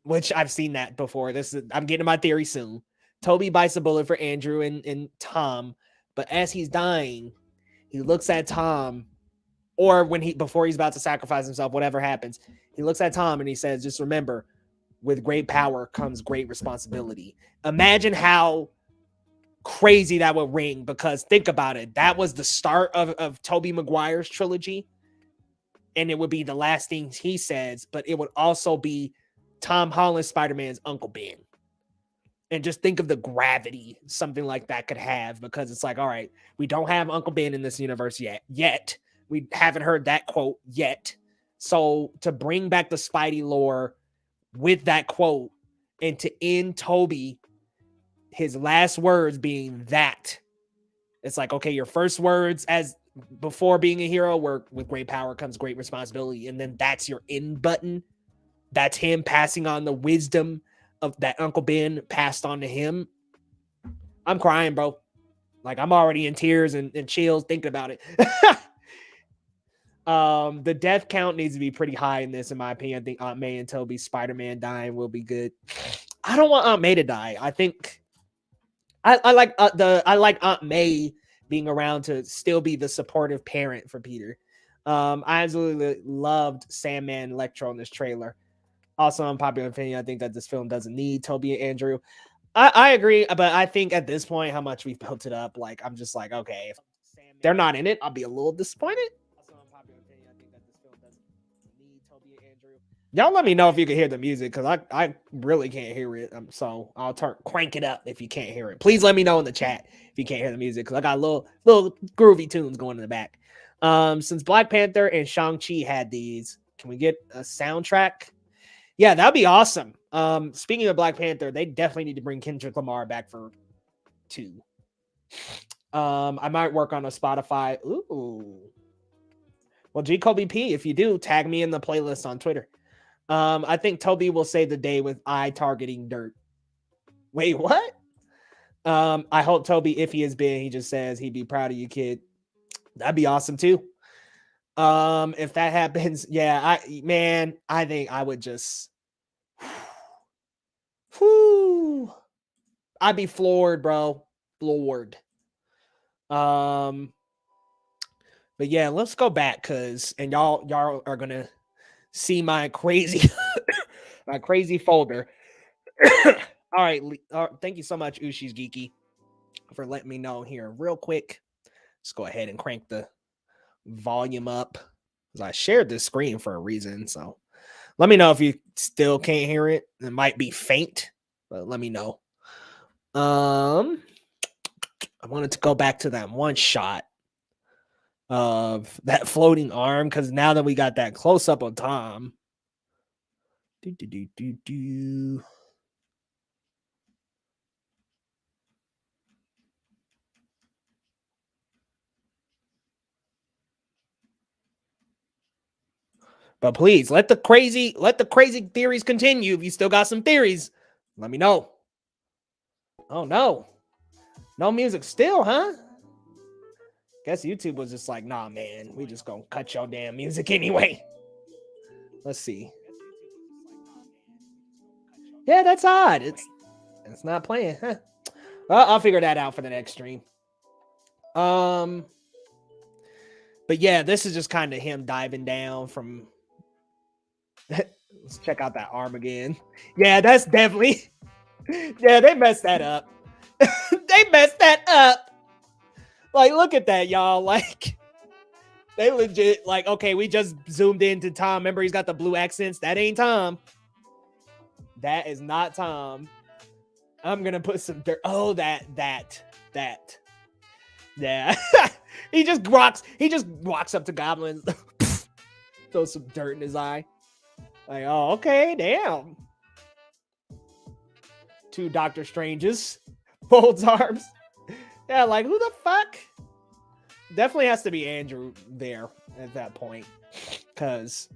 which I've seen that before. I'm getting to my theory soon. Tobey bites the bullet for Andrew and Tom, but as he's dying, he looks at Tom, or before he's about to sacrifice himself, whatever happens, he looks at Tom and he says, just remember, with great power comes great responsibility. Imagine how crazy that would ring, because think about it. That was the start of Tobey Maguire's trilogy, and it would be the last things he says, but it would also be Tom Holland Spider-Man's Uncle Ben. And just think of the gravity something like that could have, because it's like, all right, we don't have Uncle Ben in this universe yet. We haven't heard that quote yet. So to bring back the Spidey lore with that quote, and to end Tobey, his last words being that, it's like, okay, your first words as before being a hero were, with great power comes great responsibility, and then that's your end button. That's him passing on the wisdom of that Uncle Ben passed on to him. I'm crying, bro. Like, I'm already in tears and chills thinking about it. The death count needs to be pretty high in this, in my opinion. I think Aunt May and Tobey's Spider-Man dying will be good. I don't want Aunt May to die. I think I like Aunt May being around to still be the supportive parent for Peter. I absolutely loved Sandman and Electro in this trailer. Also, unpopular opinion, I think that this film doesn't need Tobey and Andrew. I agree, but I think at this point, how much we've built it up, like, I'm just like, okay, if they're not in it, I'll be a little disappointed. Also, unpopular opinion, I think that this film doesn't need Tobey and Andrew. Y'all let me know if you can hear the music, because I really can't hear it. So I'll crank it up if you can't hear it. Please let me know in the chat if you can't hear the music, because I got little groovy tunes going in the back. Since Black Panther and Shang-Chi had these, can we get a soundtrack? Yeah, that'd be awesome. Speaking of Black Panther, they definitely need to bring Kendrick Lamar back for 2. I might work on a Spotify. Ooh. Well, G Kobe P, if you do, tag me in the playlist on Twitter. I think Toby will save the day with eye targeting dirt. Wait, what? I hope Toby, if he is big, he just says he'd be proud of you, kid. That'd be awesome too. If that happens, yeah, I think I would just whoo. I'd be floored, bro. Floored. But yeah, let's go back and y'all are gonna see my crazy my crazy folder. All right, thank you so much, Ushi's Geeky, for letting me know here real quick. Let's go ahead and crank the volume up because I shared this screen for a reason. So let me know if you still can't hear it. It might be faint, but let me know. I wanted to go back to that one shot of that floating arm because now that we got that close up on Tom. But please let the crazy theories continue. If you still got some theories, let me know. Oh no. No music still, huh? Guess YouTube was just like, nah, man, we just gonna cut your damn music anyway. Let's see. Yeah, that's odd. It's not playing. Huh. Well, I'll figure that out for the next stream. But yeah, this is just kind of him diving down from. Let's check out that arm again. Yeah, that's definitely. Yeah, they messed that up. They messed that up. Like, look at that, y'all. Like, they legit, like, okay, we just zoomed into Tom. Remember, he's got the blue accents. That ain't Tom. That is not Tom. I'm gonna put some dirt. Oh, that. Yeah. He just walks up to Goblin, throws some dirt in his eye. Like, oh, okay, damn. Two Doctor Stranges. Folds arms. Yeah, like, who the fuck? Definitely has to be Andrew there at that point. Because,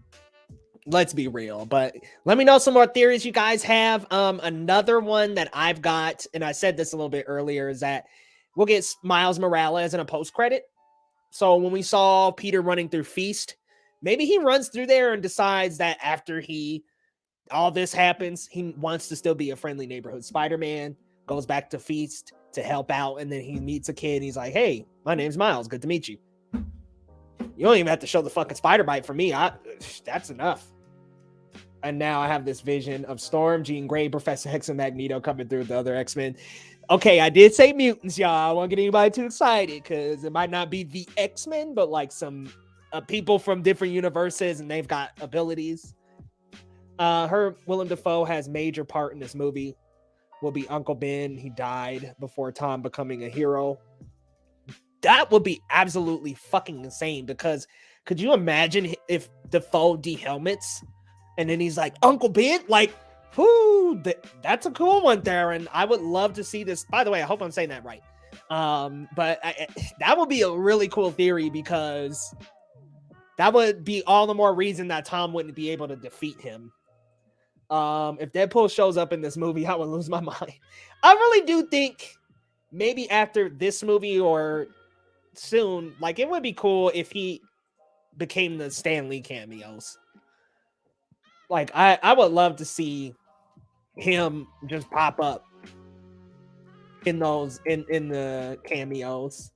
let's be real. But let me know some more theories you guys have. Another one that I've got, and I said this a little bit earlier, is that we'll get Miles Morales in a post-credit. So when we saw Peter running through Feast, maybe he runs through there and decides that after all this happens, he wants to still be a friendly neighborhood Spider-Man, goes back to Feast to help out, and then he meets a kid, and he's like, hey, my name's Miles, good to meet you. You don't even have to show the fucking spider bite for me. That's enough. And now I have this vision of Storm, Jean Grey, Professor X, and Magneto coming through with the other X-Men. Okay, I did say mutants, y'all. I won't get anybody too excited because it might not be the X-Men, but like some people from different universes, and they've got abilities. Willem Dafoe has major part in this movie. Will be Uncle Ben. He died before Tom becoming a hero. That would be absolutely fucking insane because could you imagine if Dafoe de-helmets and then he's like, Uncle Ben? Like, whoo, that's a cool one there. And I would love to see this. By the way, I hope I'm saying that right. But that would be a really cool theory because that would be all the more reason that Tom wouldn't be able to defeat him. If Deadpool shows up in this movie, I would lose my mind. I really do think maybe after this movie or soon, like it would be cool if he became the Stan Lee cameos. Like I would love to see him just pop up in those in the cameos.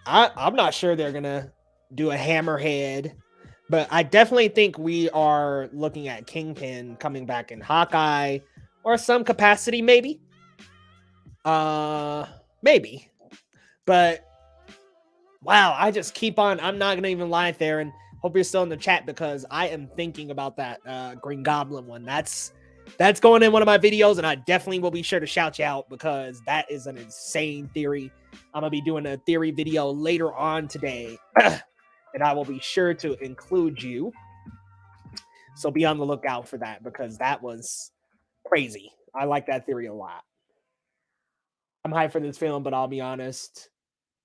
I'm not sure they're gonna do a Hammerhead, but I definitely think we are looking at Kingpin coming back in Hawkeye or some capacity, maybe. Maybe. But wow, I just keep on. I'm not gonna even lie there, and hope you're still in the chat because I am thinking about that Green Goblin one. That's going in one of my videos, and I definitely will be sure to shout you out because that is an insane theory. I'm gonna be doing a theory video later on today, and I will be sure to include you. So be on the lookout for that because that was crazy. I like that theory a lot. I'm hyped for this film, but I'll be honest,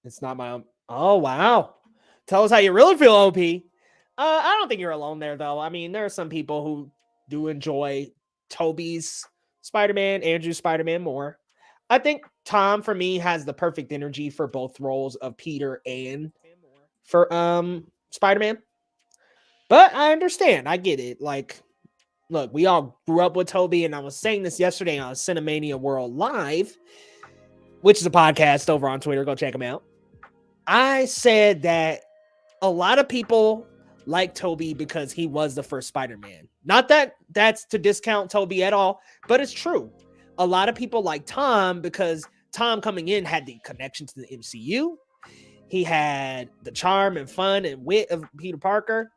it's not my own. Oh, wow. Tell us how you really feel, OP. I don't think you're alone there, though. I mean, there are some people who do enjoy Tobey's Spider-Man, Andrew's Spider-Man more. I think Tom, for me, has the perfect energy for both roles of Peter and for Spider-Man. But I understand. I get it. Like, look, we all grew up with Tobey, and I was saying this yesterday on Cinemania World Live, which is a podcast over on Twitter. Go check them out. I said that a lot of people like Tobey because he was the first Spider-Man. Not that that's to discount Tobey at all, but it's true. A lot of people like Tom because Tom coming in had the connection to the MCU. He had the charm and fun and wit of Peter Parker.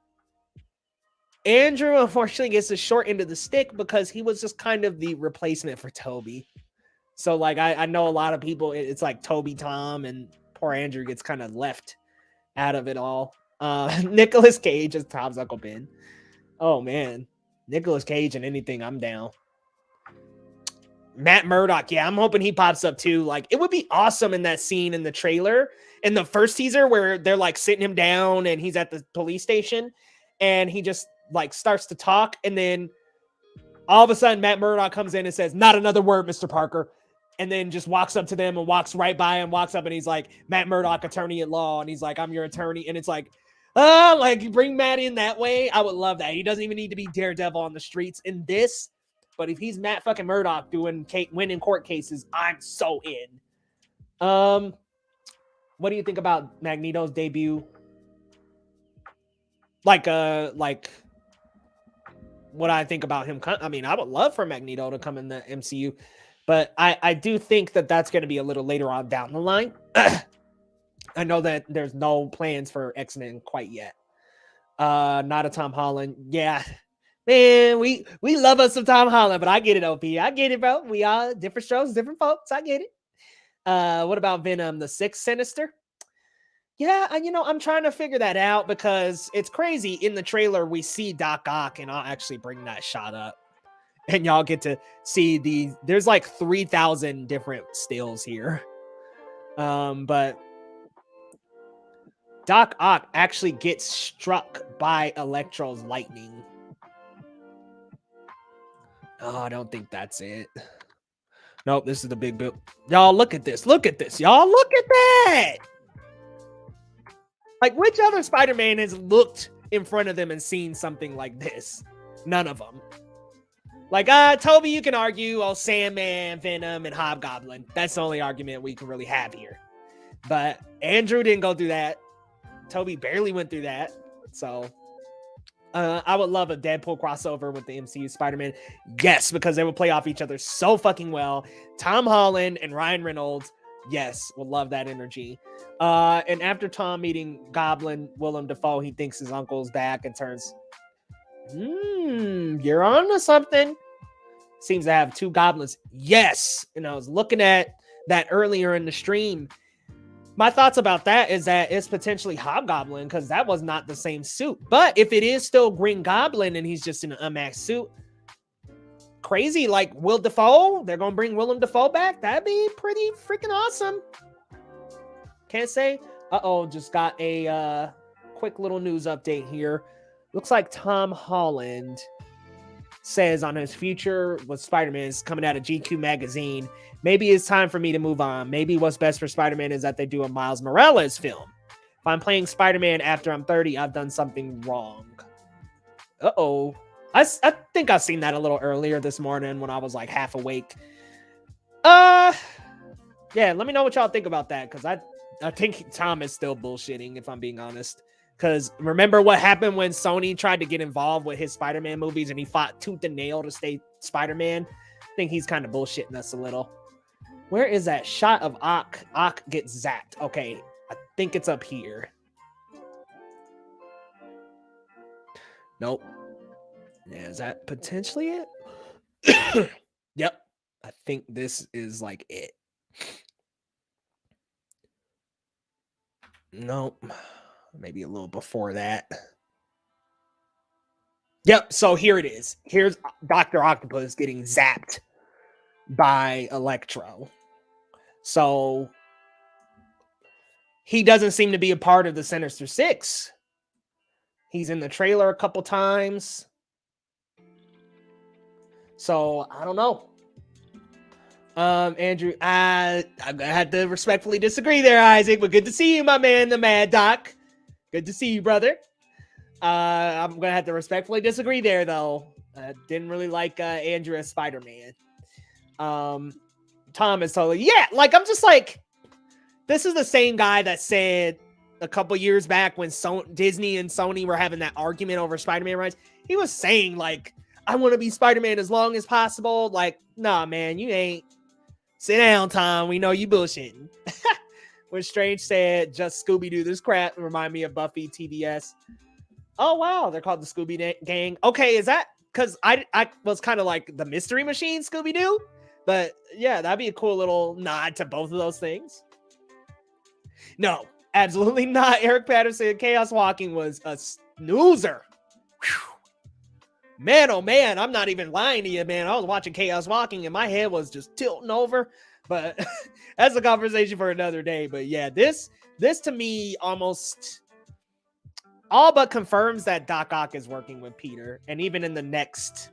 Andrew, unfortunately, gets the short end of the stick because he was just kind of the replacement for Tobey. So, like, I know a lot of people, it's like Tobey, Tom, and poor Andrew gets kind of left out of it all. Nicolas Cage as Tom's Uncle Ben. Oh, man. Nicolas Cage and anything, I'm down. Matt Murdock, yeah, I'm hoping he pops up too. Like, it would be awesome in that scene in the trailer, in the first teaser where they're like sitting him down and he's at the police station and he just like starts to talk, and then all of a sudden Matt Murdock comes in and says, "Not another word, Mr. Parker," and then just walks up to them and walks right by him, walks up and he's like, "Matt Murdock, attorney at law," and he's like, "I'm your attorney," and it's like, like you bring Matt in that way. I would love that. He doesn't even need to be Daredevil on the streets in this, but if he's Matt fucking Murdock doing winning court cases, I'm so in. What do you think about Magneto's debut? Like what I think about him. I mean, I would love for Magneto to come in the MCU, but I do think that that's going to be a little later on down the line. I know that there's no plans for X-Men quite yet. Not a Tom Holland. Yeah, man, we love us some Tom Holland, but I get it, OP. I get it, bro. We all different shows, different folks. I get it. What about Venom, the Sixth Sinister? Yeah, I'm trying to figure that out because it's crazy. In the trailer, we see Doc Ock, and I'll actually bring that shot up. And y'all get to see there's like 3,000 different stills here. But Doc Ock actually gets struck by Electro's lightning. Oh, I don't think that's it. Nope, this is the big bill. Y'all, look at this. Look at this. Y'all, look at that. Like, which other Spider-Man has looked in front of them and seen something like this? None of them. Like, Tobey, you can argue, Sandman, Venom, and Hobgoblin. That's the only argument we can really have here. But Andrew didn't go through that. Tobey barely went through that. So, I would love a Deadpool crossover with the MCU Spider-Man. Yes, because they would play off each other so fucking well. Tom Holland and Ryan Reynolds. Yes, would love that energy. And after Tom meeting Goblin Willem Dafoe, he thinks his uncle's back and turns, you're on to something. Seems to have two goblins. Yes. And I was looking at that earlier in the stream. My thoughts about that is that it's potentially Hobgoblin because that was not the same suit. But if it is still Green Goblin and he's just in an unmatched suit, crazy. Like Will Dafoe, they're going to bring Willem Dafoe back. That'd be pretty freaking awesome. Can't say. Just got a quick little news update here. Looks like Tom Holland says on his future with Spider-Man is coming out of GQ magazine, maybe it's time for me to move on. Maybe what's best for Spider-Man is that they do a Miles Morales film. If I'm playing Spider-Man after I'm 30, I've done something wrong. I think I've seen that a little earlier this morning when I was like half awake. Yeah, let me know what y'all think about that, because I think Tom is still bullshitting, if I'm being honest. Because remember what happened when Sony tried to get involved with his Spider-Man movies and he fought tooth and nail to stay Spider-Man? I think he's kind of bullshitting us a little. Where is that shot of Ock? Ock gets zapped. Okay, I think it's up here. Nope. Yeah, is that potentially it? Yep. I think this is like it. Nope. Maybe a little before that. Yep, so here it is. Here's Dr. Octopus getting zapped by Electro. So he doesn't seem to be a part of the Sinister Six. He's in the trailer a couple times. So I don't know. Andrew, I'm gonna have to respectfully disagree there, Isaac, but good to see you, my man, the Mad Doc. Good to see you, brother. I'm gonna have to respectfully disagree there, though. Didn't really like Andrew as Spider-Man. Tom is totally, yeah, like, I'm just like, this is the same guy that said a couple years back when Disney and Sony were having that argument over Spider-Man rights, he was saying, like, I want to be Spider-Man as long as possible. Like, nah, man, you ain't. Sit down, Tom. We know you bullshitting. When Strange said, just Scooby-Doo this crap, remind me of Buffy, TBS. Oh, wow, they're called the Scooby Gang. Okay, is that, because I was kind of like the Mystery Machine Scooby-Doo? But, yeah, that'd be a cool little nod to both of those things. No, absolutely not. Eric Patterson, Chaos Walking was a snoozer. Whew. Man, oh man, I'm not even lying to you, man. I was watching Chaos Walking and my head was just tilting over. But that's a conversation for another day. But yeah, this to me almost all but confirms that Doc Ock is working with Peter. And even in the next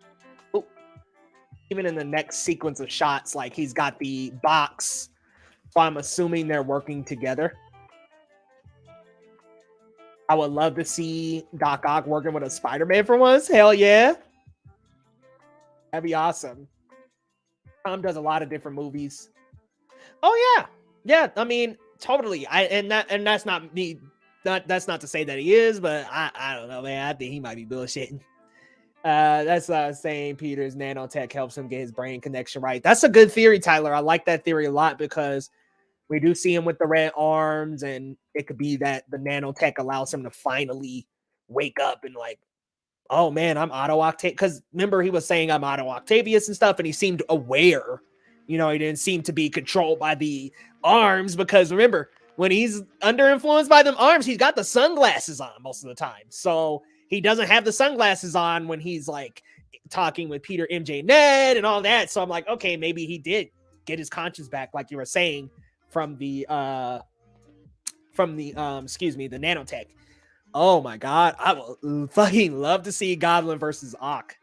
sequence of shots, like he's got the box. So I'm assuming they're working together. I would love to see Doc Ock working with a Spider-Man for once. Hell yeah. That'd be awesome. Tom does a lot of different movies. Oh yeah. Yeah, I mean, totally. That's not me. That's not to say that he is, but I don't know, man. I think he might be bullshitting. That's saying Peter's nanotech helps him get his brain connection right. That's a good theory, Tyler. I like that theory a lot because we do see him with the red arms, and it could be that the nanotech allows him to finally wake up and like, oh man, I'm Otto Octavius. Because remember, he was saying I'm Otto Octavius and stuff, and he seemed aware. You know, he didn't seem to be controlled by the arms because remember, when he's under influence by them arms, he's got the sunglasses on most of the time. So he doesn't have the sunglasses on when he's like talking with Peter, MJ, Ned, and all that. So I'm like, okay, maybe he did get his conscience back, like you were saying. From the nanotech. Oh my god, I would fucking love to see Goblin versus Ock.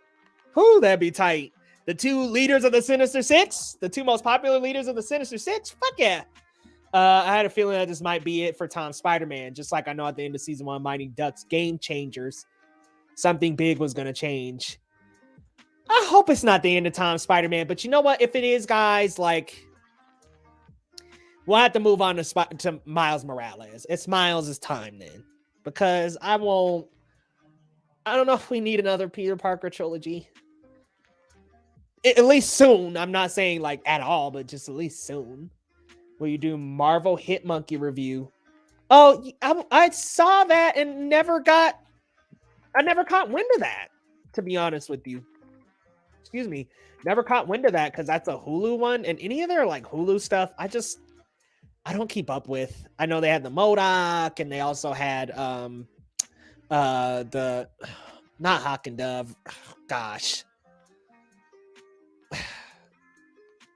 Whoo, that'd be tight. The two leaders of the Sinister Six, the two most popular leaders of the Sinister Six. Fuck yeah. I had a feeling that this might be it for Tom Spider-Man, just like I know at the end of season 1, Mighty Ducks Game Changers, something big was gonna change. I hope it's not the end of Tom Spider-Man, but you know what? If it is, guys, like, we'll have to move on to Miles Morales. It's Miles' time then. Because I don't know if we need another Peter Parker trilogy. At least soon. I'm not saying like at all, but just at least soon. Will you do Marvel Hit Monkey review? Oh, I saw that and I never caught wind of that, to be honest with you. Excuse me. Never caught wind of that because that's a Hulu one. And any other like Hulu stuff, I don't keep up with. I know they had the MODOK and they also had the not Hawk and Dove. Gosh.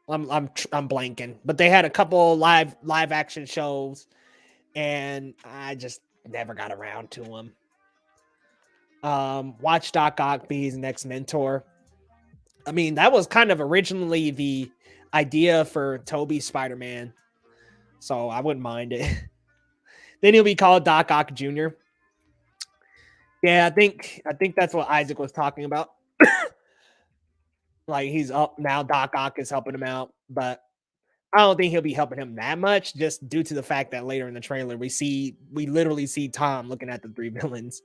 I'm blanking. But they had a couple live action shows and I just never got around to them. Watch Doc Ock be his next mentor. I mean, that was kind of originally the idea for Tobey Spider-Man. So I wouldn't mind it. Then he'll be called Doc Ock Jr. Yeah, I think that's what Isaac was talking about. Like he's up now, Doc Ock is helping him out, but I don't think he'll be helping him that much, just due to the fact that later in the trailer we literally see Tom looking at the three villains.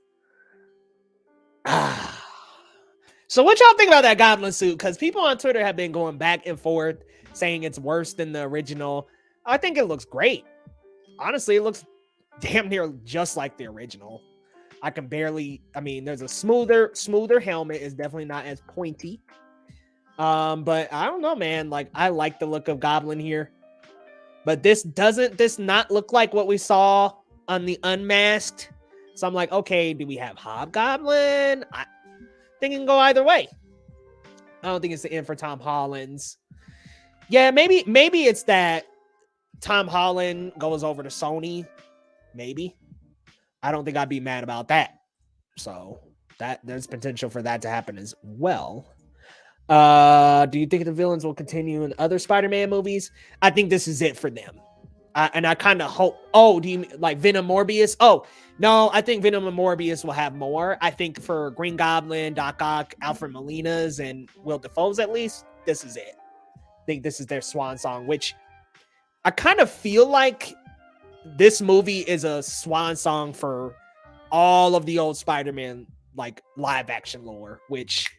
So what y'all think about that Goblin Suit? Because people on Twitter have been going back and forth saying it's worse than the original. I think it looks great. Honestly, it looks damn near just like the original. There's a smoother helmet. It's definitely not as pointy. But I don't know, man. Like, I like the look of Goblin here. But this not look like what we saw on the Unmasked. So I'm like, okay, do we have Hobgoblin? I think it can go either way. I don't think it's the end for Tom Holland's. Yeah, maybe it's that Tom Holland goes over to Sony, maybe. I don't think I'd be mad about that. So that there's potential for that to happen as well. Do you think the villains will continue in other Spider-Man movies? I think this is it for them. And I kind of hope. Oh, do you like Venom, Morbius? Oh, no, I think Venom and Morbius will have more. I think for Green Goblin, Doc Ock, Alfred Molina's, and Will Dafoe's at least, this is it. I think this is their swan song, which I kind of feel like this movie is a swan song for all of the old Spider-Man like live action lore, which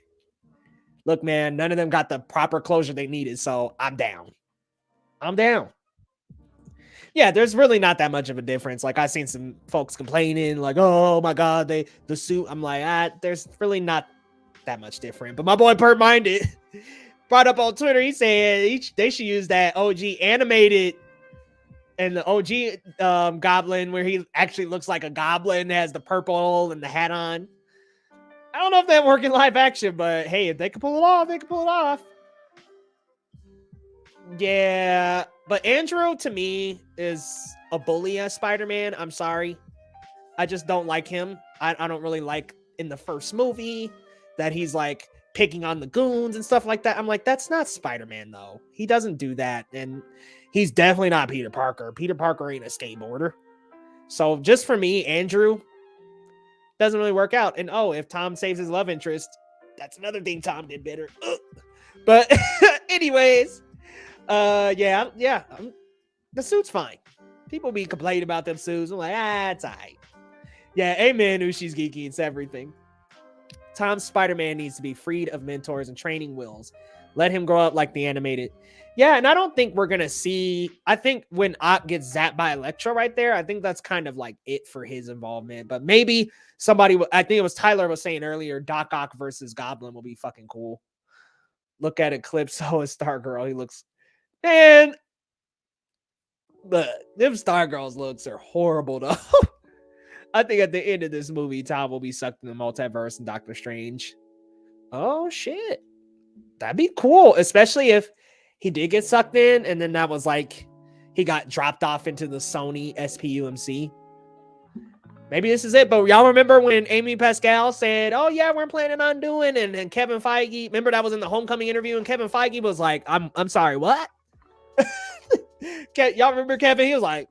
look, man, none of them got the proper closure they needed, so I'm down. Yeah, there's really not that much of a difference. Like I've seen some folks complaining, like, "Oh my god, the suit." I'm like, there's really not that much different. But my boy Pert Minded brought up on Twitter. He said they should use that OG animated and the OG Goblin where he actually looks like a goblin, has the purple and the hat on. I don't know if that work in live action, but hey, if they can pull it off, they can pull it off. Yeah, but Andrew to me is a bully as Spider-Man. I'm sorry. I just don't like him. I don't really like in the first movie that he's like picking on the goons and stuff like that. I'm like, that's not Spider-Man though. He doesn't do that. And he's definitely not Peter Parker. Peter Parker ain't a skateboarder. So just for me, Andrew doesn't really work out. And oh, if Tom saves his love interest, that's another thing Tom did better. Ugh. But anyways, the suit's fine. People be complaining about them suits. I'm like, it's all right. Yeah, amen, Ushi's Geeky. It's everything. Tom's Spider-Man needs to be freed of mentors and training wheels. Let him grow up like the animated. Yeah, and I don't think we're going to see... I think when Ock gets zapped by Electro right there, I think that's kind of like it for his involvement. But maybe somebody... I think it was Tyler was saying earlier, Doc Ock versus Goblin will be fucking cool. Look at Eclipso as Stargirl. He looks... Man, but them Stargirl's looks are horrible, though. I think at the end of this movie, Tom will be sucked in the multiverse and Doctor Strange. Oh, shit. That'd be cool, especially if he did get sucked in, and then that was like, he got dropped off into the Sony SPUMC. Maybe this is it, but y'all remember when Amy Pascal said, oh yeah, we're planning on doing, and Kevin Feige, remember that was in the Homecoming interview, and Kevin Feige was like, I'm sorry, what? Y'all remember Kevin? He was like,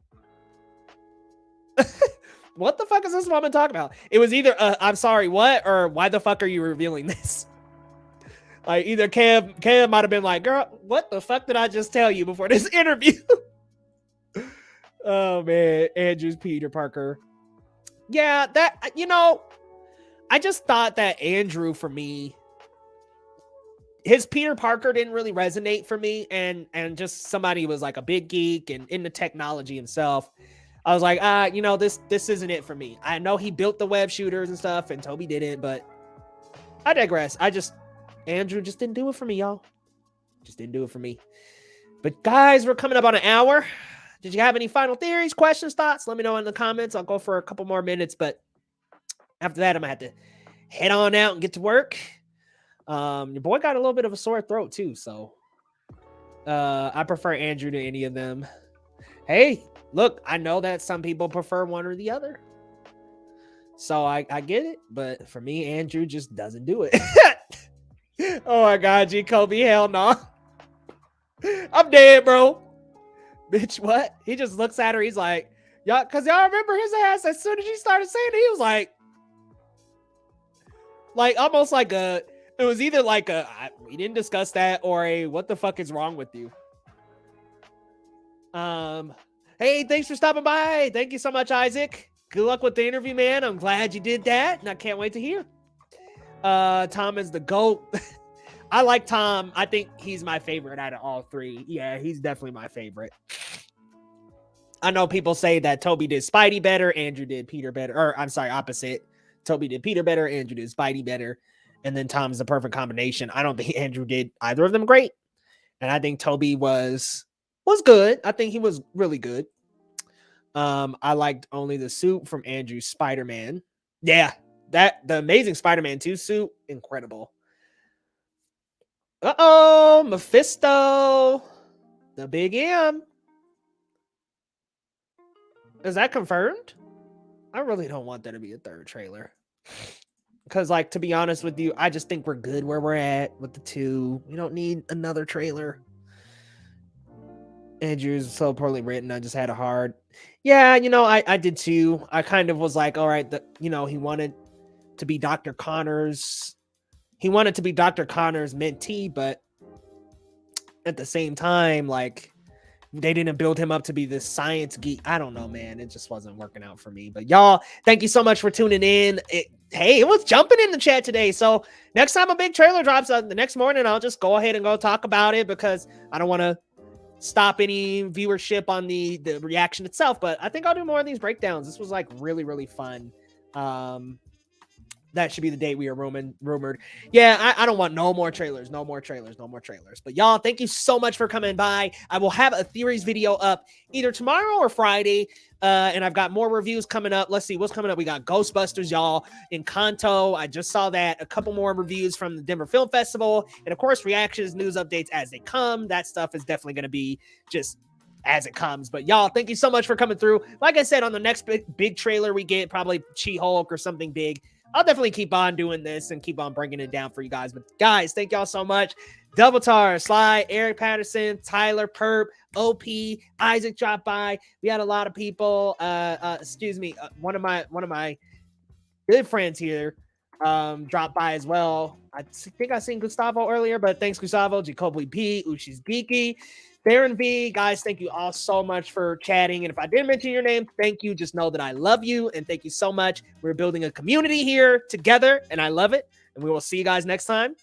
what the fuck is this woman talking about? It was either, I'm sorry, what? Or why the fuck are you revealing this? Like either Kev might have been like, girl, what the fuck did I just tell you before this interview? Oh man, Andrew's Peter Parker. Yeah, that, I just thought that Andrew for me, his Peter Parker didn't really resonate for me, and just somebody who was like a big geek and into technology himself. I was like, this isn't it for me. I know he built the web shooters and stuff, and Tobey didn't, but I digress. Andrew just didn't do it for me, y'all. Just didn't do it for me. But guys, we're coming up on an hour. Did you have any final theories, questions, thoughts? Let me know in the comments. I'll go for a couple more minutes, but after that, I'm gonna have to head on out and get to work. Your boy got a little bit of a sore throat too, so I prefer Andrew to any of them. Hey, look, I know that some people prefer one or the other, so I get it, but for me, Andrew just doesn't do it. Oh my god, Jacoby, hell no. I'm dead, bro. Bitch, what? He just looks at her, he's like, y'all, because y'all remember his ass as soon as she started saying it, he was like almost like it was either like we didn't discuss that, or a what the fuck is wrong with you? Hey, thanks for stopping by. Thank you so much, Isaac. Good luck with the interview, man. I'm glad you did that, and I can't wait to hear. Tom is the GOAT. I like Tom. I think he's my favorite out of all three. Yeah, he's definitely my favorite. I know people say that Tobey did Spidey better, Andrew did Peter better, or I'm sorry, opposite. Tobey did Peter better, Andrew did Spidey better, and then Tom's the perfect combination. I don't think Andrew did either of them great, and I think Tobey was good. I think he was really good. I liked only the suit from Andrew's Spider-Man. Yeah, the Amazing Spider-Man 2 suit, incredible. Mephisto, the big M. Is that confirmed? I really don't want there to be a third trailer. Because, like, to be honest with you, I just think we're good where we're at with the 2. We don't need another trailer. Andrew's so poorly written. I just had a hard. Yeah, you know, I did too. I kind of was like, all right, you know, he wanted to be Dr. Connor's. He wanted to be Dr. Connor's mentee, but at the same time, like, they didn't build him up to be this science geek. I don't know, man. It just wasn't working out for me. But y'all, thank you so much for tuning in. Hey, it was jumping in the chat today. So next time a big trailer drops the next morning, I'll just go ahead and go talk about it because I don't want to stop any viewership on the reaction itself. But I think I'll do more of these breakdowns. This was like really, really fun. That should be the date we are rumored. Yeah, I don't want no more trailers. But y'all, thank you so much for coming by. I will have a theories video up either tomorrow or Friday. And I've got more reviews coming up. Let's see what's coming up. We got Ghostbusters, y'all, Encanto. I just saw that. A couple more reviews from the Denver Film Festival. And of course, reactions, news updates as they come. That stuff is definitely going to be just as it comes. But y'all, thank you so much for coming through. Like I said, on the next big trailer we get, probably She-Hulk or something big, I'll definitely keep on doing this and keep on bringing it down for you guys. But guys, thank y'all so much. Double Tar, Sly, Eric Patterson, Tyler, Perp, OP, Isaac dropped by. We had a lot of people. One of my good friends here dropped by as well. I think I seen Gustavo earlier, but thanks Gustavo, Jacoby P, Ushi's Geeky, Darren V. Guys, thank you all so much for chatting. And if I didn't mention your name, thank you. Just know that I love you and thank you so much. We're building a community here together and I love it. And we will see you guys next time.